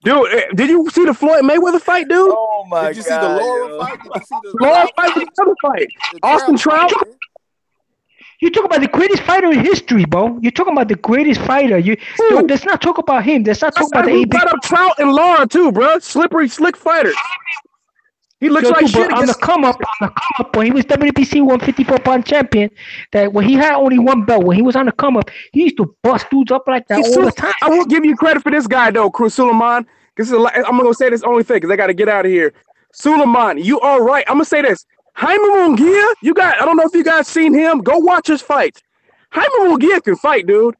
Speaker 3: dude. Did you see the Floyd Mayweather fight, dude?
Speaker 2: Oh my god!
Speaker 6: Did you see the Laura fight? Did you see the
Speaker 3: Laura fight? Was another fight. Austin Trout.
Speaker 5: You talk about the greatest fighter in history, bro. You're talking about the greatest fighter. Let's not talk about him. Let's not talk about the
Speaker 3: brought up Trout and Laura too, bro. Slippery, slick fighters. He looks like shit
Speaker 5: on the come up when he was WBC 154-pound champion. That when he had only one belt, when he was on the come up, he used to bust dudes up like that all the time.
Speaker 3: I will give you credit for this guy though, Cruz Suleiman. Because I'm gonna say this only thing because I got to get out of here. Suleiman, you are right. I'm gonna say this. Jaime Munguia, I don't know if you guys seen him. Go watch his fights. Jaime Munguia can fight, dude.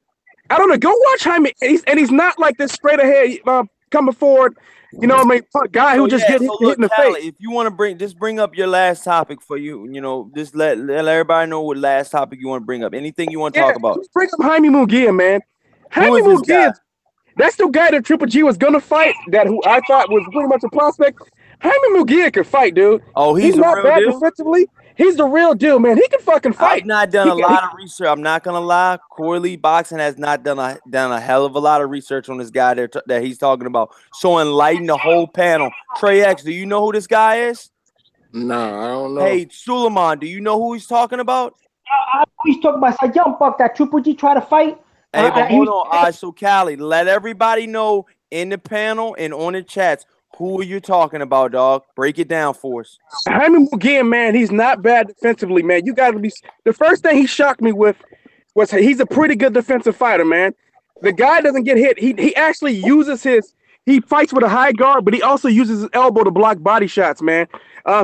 Speaker 3: I don't know. Go watch Jaime, and he's not like this straight ahead coming forward. You know, guy who just get hit in the face.
Speaker 2: If you want to bring up your last topic for you. You know, just let everybody know what last topic you want to bring up. Anything you want to talk about.
Speaker 3: Bring up Jaime Munguia, man. Jaime Munguia, that's the guy that Triple G was gonna fight. Who I thought was pretty much a prospect. Jaime Munguia can fight, dude.
Speaker 2: Oh, he's
Speaker 3: not bad defensively. He's the real deal, man. He can fucking fight.
Speaker 2: I've not done a lot of research. I'm not gonna lie. Corley Boxing has not done a hell of a lot of research on this guy that he's talking about. So enlighten the whole panel. Trey X, do you know who this guy is?
Speaker 6: No, I don't know.
Speaker 2: Hey, Suleiman, do you know who he's talking about?
Speaker 5: He's talking about a young buck that Triple G tried to fight.
Speaker 2: Hey, but hold on. All right, so Cali, let everybody know in the panel and on the chats. Who are you talking about, dog? Break it down for us.
Speaker 3: Jaime Munguia, man, he's not bad defensively, man. You got to be. The first thing he shocked me with was he's a pretty good defensive fighter, man. The guy doesn't get hit. He actually uses he fights with a high guard, but he also uses his elbow to block body shots, man.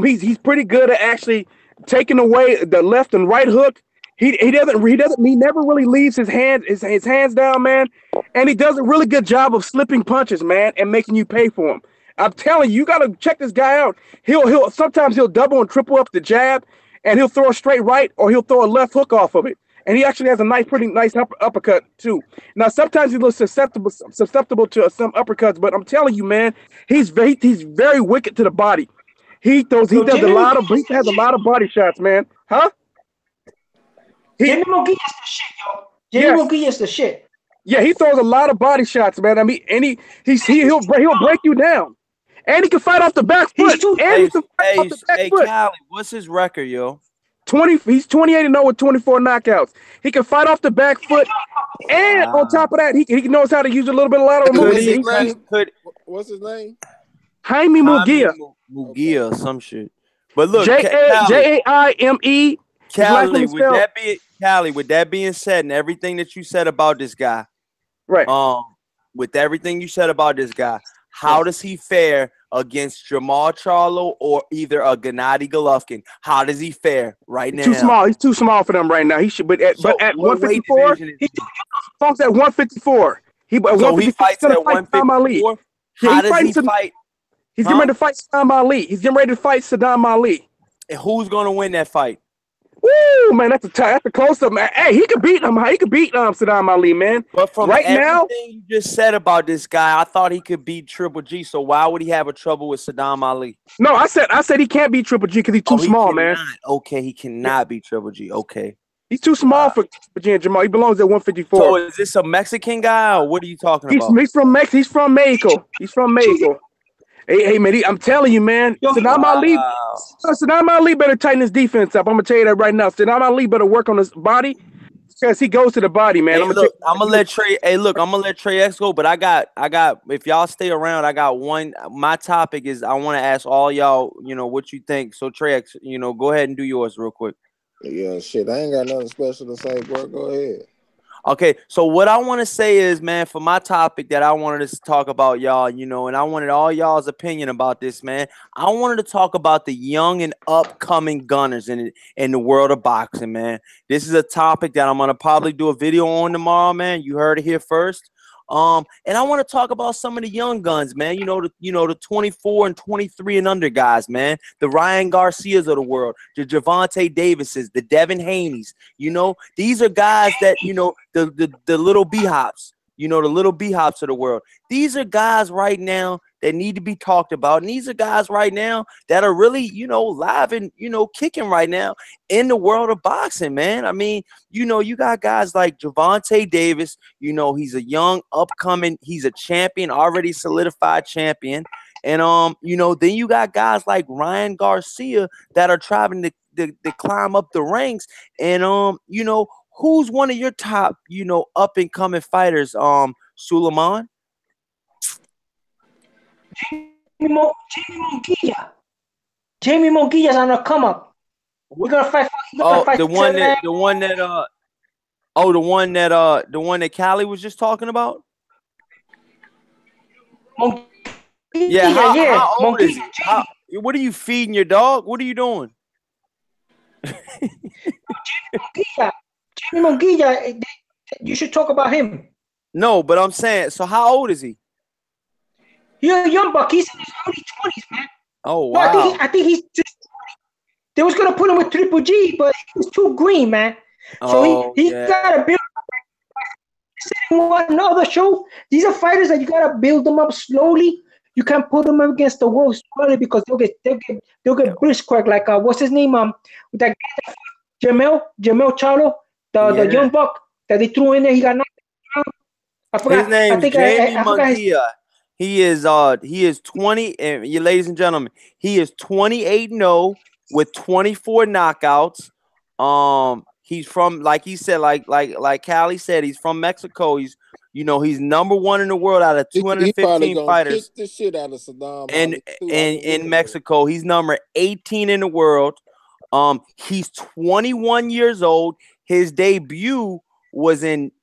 Speaker 3: He's pretty good at actually taking away the left and right hook. He never really leaves his hands down, man. And he does a really good job of slipping punches, man, and making you pay for them. I'm telling you, you gotta check this guy out. He'll sometimes he'll double and triple up the jab, and he'll throw a straight right or he'll throw a left hook off of it. And he actually has a pretty nice uppercut too. Now sometimes he's a little susceptible to some uppercuts, but I'm telling you, man, he's very wicked to the body. He has a lot of body shots, man. Huh?
Speaker 5: Jimmy Munguia is the shit, yo. Jimmy Munguia is the shit.
Speaker 3: Yeah, he throws a lot of body shots, man. I mean, and he'll break you down, and he can fight off the back foot.
Speaker 2: Hey, Cali, what's his record, yo?
Speaker 3: He's 28-0 with 24 knockouts. He can fight off the back foot, and on top of that, he knows how to use a little bit of lateral movement.
Speaker 6: What's his name?
Speaker 3: Jaime Munguia.
Speaker 2: Munguia, some shit. But look,
Speaker 3: Jaime.
Speaker 2: Cali, with that being said, and everything that you said about this guy,
Speaker 3: right?
Speaker 2: With everything you said about this guy, how does he fare against Jamal Charlo or either a Gennady Golovkin? How does he fare right now?
Speaker 3: Too small. He's too small for them right now. He should, but at 154, he fights at 154. He
Speaker 2: fights at 154. How does he fight?
Speaker 3: He's getting ready to fight Saddam Ali. He's getting ready to fight Saddam Ali.
Speaker 2: And who's gonna win that fight?
Speaker 3: Woo, man, that's a close up, man. Hey, he could beat him. He could beat Saddam Ali, man.
Speaker 2: But from
Speaker 3: everything
Speaker 2: you just said about this guy, I thought he could beat Triple G. So why would he have a trouble with Saddam Ali?
Speaker 3: No, I said he can't beat Triple G because he's too small, man.
Speaker 2: Okay, he cannot beat Triple G. Okay.
Speaker 3: He's too small for Triple G and Jamal. He belongs at 154.
Speaker 2: So is this a Mexican guy or what are you talking about?
Speaker 3: He's from Mexico. He's from Mexico. Hey, man, I'm telling you, man. Saddam Ali better tighten his defense up. I'm gonna tell you that right now. Saddam Ali better work on his body because he goes to the body, man.
Speaker 2: I'm gonna let Trey X go, but I got. If y'all stay around, I got one. My topic is I want to ask all y'all, what you think. So Trey X, go ahead and do yours real quick.
Speaker 6: Yeah, shit. I ain't got nothing special to say, bro. Go ahead.
Speaker 2: Okay, so what I want to say is, man, for my topic that I wanted to talk about, y'all, and I wanted all y'all's opinion about this, man. I wanted to talk about the young and upcoming gunners in the world of boxing, man. This is a topic that I'm gonna probably do a video on tomorrow, man. You heard it here first. And I want to talk about some of the young guns, man. The 24 and 23 and under guys, man. The Ryan Garcias of the world, the Gervonta Davises, the Devin Haney's. These are guys that the little B-hops. The little B-hops of the world. These are guys right now that need to be talked about. And these are guys right now that are really, live and, kicking right now in the world of boxing, man. I mean, you got guys like Gervonta Davis. He's a young, upcoming, he's a champion, already solidified champion. And, then you got guys like Ryan Garcia that are trying to climb up the ranks. And, who's one of your top, up and coming fighters, Suleiman?
Speaker 5: Jamie Munguia's on the come up. We're gonna fight.
Speaker 2: The one that Cali was just talking about. How old is he? What are you feeding your dog? What are you doing?
Speaker 5: Jamie Munguia, you should talk about him.
Speaker 2: No, but I'm saying, so how old is he?
Speaker 5: He's a young buck. He's in his early 20s, man.
Speaker 2: Oh, wow.
Speaker 5: No, I think he's just 20. They was going to put him with Triple G, but he was too green, man. So he got to build up. Another show, these are fighters that you got to build them up slowly. You can't put them up against the world slowly because they'll get brisk quick. Like, what's his name? That guy, Jamel Charlo, the young buck that they threw in there. He got knocked down. I forgot.
Speaker 2: His name is Jamie Munguia. He is 20, and you ladies and gentlemen, he is 28-0 with 24 knockouts. He's from, like he said, like Cali said, he's from Mexico. He's number one in the world out of 215 fighters.
Speaker 6: Kick the shit out of Saddam.
Speaker 2: And in Mexico, he's number 18 in the world. He's 21 years old. His debut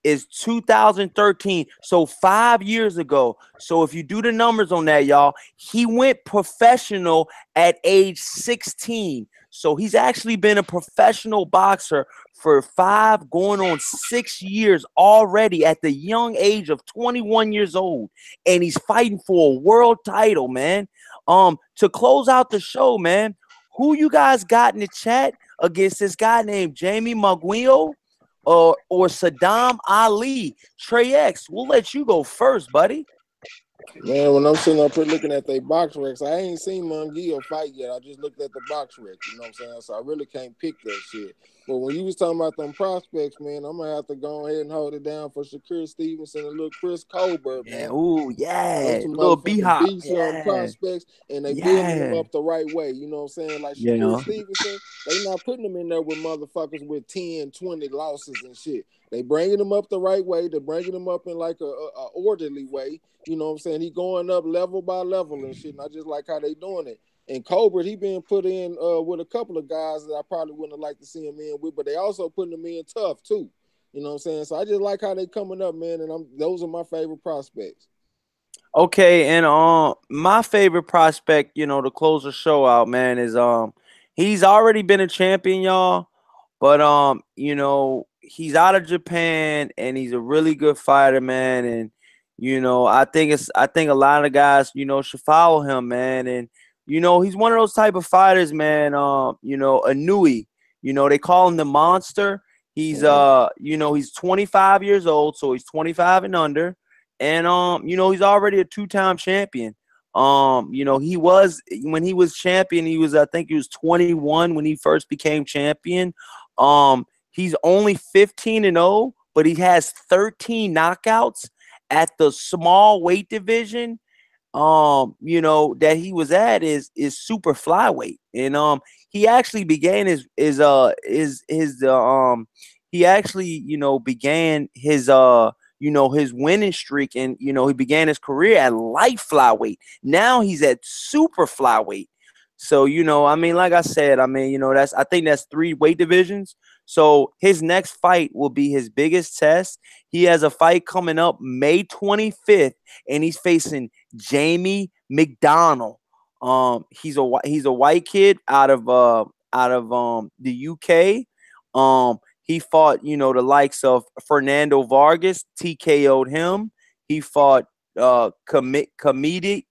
Speaker 2: is 2013. So 5 years ago. So if you do the numbers on that, y'all, he went professional at age 16. So he's actually been a professional boxer for 5 going on 6 years already at the young age of 21 years old. And he's fighting for a world title, man. To close out the show, man, who you guys got in the chat against this guy named Jamie Maguio or Saddam Ali? Trey X, we'll let you go first, buddy.
Speaker 6: Man, when I'm sitting up here looking at their box recs, I ain't seen Munguia fight yet. I just looked at the box rec, you know what I'm saying? So I really can't pick that shit. But when you was talking about them prospects, man, I'm gonna have to go ahead and hold it down for Shakur Stevenson and little Chris Colbert, man.
Speaker 2: Ooh, yeah.
Speaker 6: Those
Speaker 2: Little B-Hop.
Speaker 6: beast prospects, and they building them up the right way. You know what I'm saying? Like Shakur Stevenson, they not putting them in there with motherfuckers with 10, 20 losses and shit. They bringing them up the right way. They're bringing them up in like a orderly way. You know what I'm saying? He going up level by level and shit. And I just like how they doing it. And Colbert, he being put in with a couple of guys that I probably wouldn't have liked to see him in with, but they also putting him in tough too. You know what I'm saying? So I just like how they coming up, man. And those are my favorite prospects.
Speaker 2: Okay, and my favorite prospect, you know, to close the show out, man, is he's already been a champion, y'all. But you know, he's out of Japan and he's a really good fighter, man. And you know, I think a lot of guys, you know, should follow him, man. And you know, he's one of those type of fighters, man. You know, Anui, you know, they call him the monster. He's you know, he's 25 years old, so he's 25 and under. And you know, he's already a 2-time champion. You know, when he was champion, I think he was 21 when he first became champion. He's only 15-0, but he has 13 knockouts at the small weight division. You know, that he was at is super flyweight. And he actually began his you know, his winning streak, and you know, he began his career at light flyweight. Now he's at super flyweight. So, you know, I mean, like I said, I mean, you know, I think that's 3 weight divisions. So his next fight will be his biggest test. He has a fight coming up May 25th, and he's facing Jamie McDonnell. He's a white kid out of the UK. He fought, you know, the likes of Fernando Vargas, TKO'd him. He fought Kamida,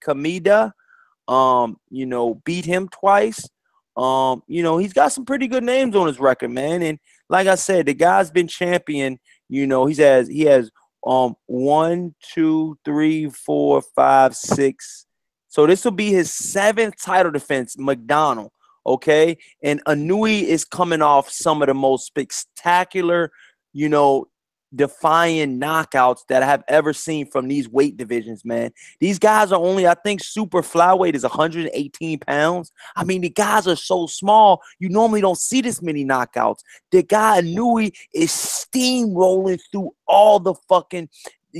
Speaker 2: you know, beat him twice. You know, he's got some pretty good names on his record, man. And like I said, the guy's been champion. You know, he has 1, 2, 3, 4, 5, 6. So this will be his 7th title defense, McDonnell. Okay, and Anui is coming off some of the most spectacular, you know, defying knockouts that I have ever seen from these weight divisions, man. These guys are only, I think, super flyweight is 118 pounds. I mean, the guys are so small, you normally don't see this many knockouts. The guy Anui is steamrolling through all the fucking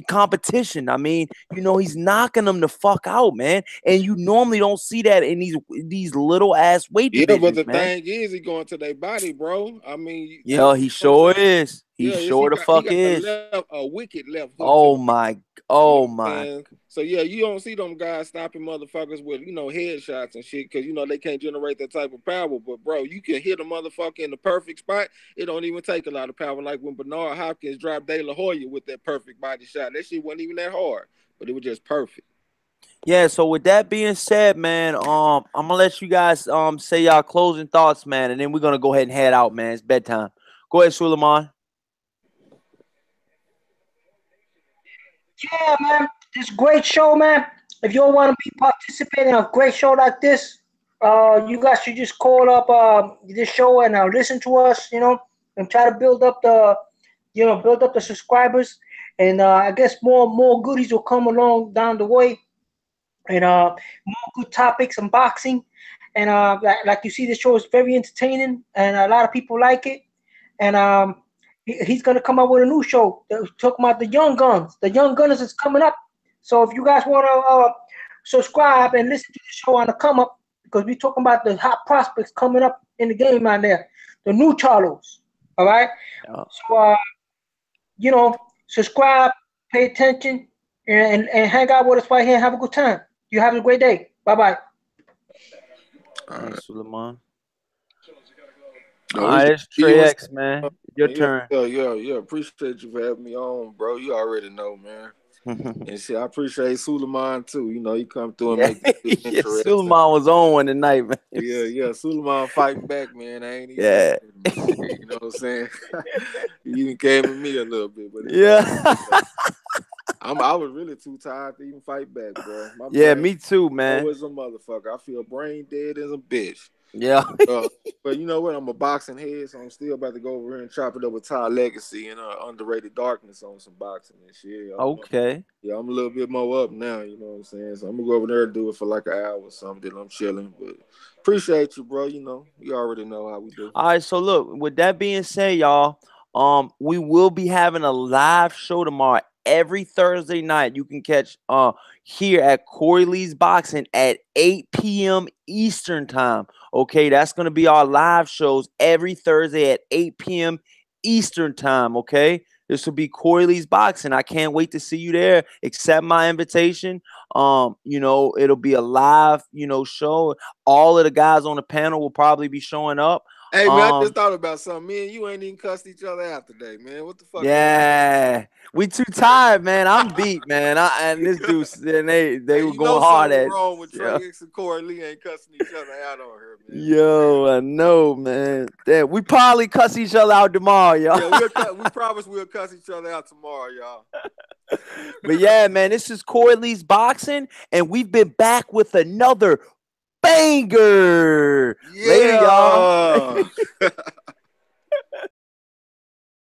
Speaker 2: competition. I mean, you know, he's knocking them the fuck out, man. And you normally don't see that in these little ass weight divisions.
Speaker 6: Yeah, but the thing is, he going to their body, bro. I mean,
Speaker 2: yeah, he sure is. He sure the fuck is.
Speaker 6: A wicked left hook.
Speaker 2: Oh my.
Speaker 6: So yeah, you don't see them guys stopping motherfuckers with, you know, headshots and shit, because you know they can't generate that type of power. But bro, you can hit a motherfucker in the perfect spot. It don't even take a lot of power. Like when Bernard Hopkins dropped De La Hoya with that perfect body shot. That shit wasn't even that hard, but it was just perfect.
Speaker 2: Yeah, so with that being said, man, I'm gonna let you guys say y'all closing thoughts, man, and then we're gonna go ahead and head out, man. It's bedtime. Go ahead, Suleiman.
Speaker 5: Yeah, man, this great show, man. If you all want to be participating in a great show like this, you guys should just call up this show and listen to us, you know, and try to build up the subscribers, and I guess more goodies will come along down the way, and more good topics, unboxing, and like you see, the show is very entertaining, and a lot of people like it, and he's gonna come up with a new show talking about the young guns. The young gunners is coming up. So if you guys want to subscribe and listen to the show on the come up, because we're talking about the hot prospects coming up in the game out there, the new Charlos. All right.
Speaker 2: Yeah.
Speaker 5: So subscribe, pay attention, and hang out with us right here and have a good time. You have a great day. Bye-bye.
Speaker 2: Thanks, Suleiman.
Speaker 6: No,
Speaker 2: All right, it's Trey X, man. Your turn.
Speaker 6: Yeah. Appreciate you for having me on, bro. You already know, man. And shit, I appreciate Suleiman too. You know, he come through and make this interesting.
Speaker 2: Suleiman was on one tonight, man.
Speaker 6: Yeah. Suleiman fighting back, man. I ain't even you know what I'm saying? He even came at me a little bit, but I was really too tired to even fight back, bro.
Speaker 2: Me too, man.
Speaker 6: I was a motherfucker. I feel brain dead as a bitch.
Speaker 2: Yeah.
Speaker 6: But you know what? I'm a boxing head, so I'm still about to go over here and chop it up with Ty Legacy and Underrated Darkness on some boxing and shit.
Speaker 2: Okay.
Speaker 6: I'm a little bit more up now, you know what I'm saying? So I'm going to go over there and do it for like an hour or something. Then I'm chilling. But appreciate you, bro. You know, you already know how we do.
Speaker 2: All right, so look, with that being said, y'all, we will be having a live show tomorrow. Every Thursday night, you can catch here at Corey Lee's Boxing at 8 p.m. Eastern time. Okay, that's going to be our live shows every Thursday at 8 p.m. Eastern time. Okay, this will be Corey Lee's Boxing. I can't wait to see you there. Accept my invitation. It'll be a live, show. All of the guys on the panel will probably be showing up.
Speaker 6: Hey, man, I just thought about something. Me and you ain't even cussed each other out today, man. What the fuck?
Speaker 2: Yeah, we too tired, man. I'm beat, man. And this dude, and they were going hard at.
Speaker 6: Wrong with Trey X and Corey Lee ain't cussing each other out on her, man.
Speaker 2: Yo, I know, man. Damn, we probably cuss each other out tomorrow, y'all.
Speaker 6: Yeah, we promise we'll cuss each other out tomorrow, y'all.
Speaker 2: But yeah, man, this is Corey Lee's Boxing, and we've been back with another banger.
Speaker 6: Yeah.
Speaker 2: Later, y'all.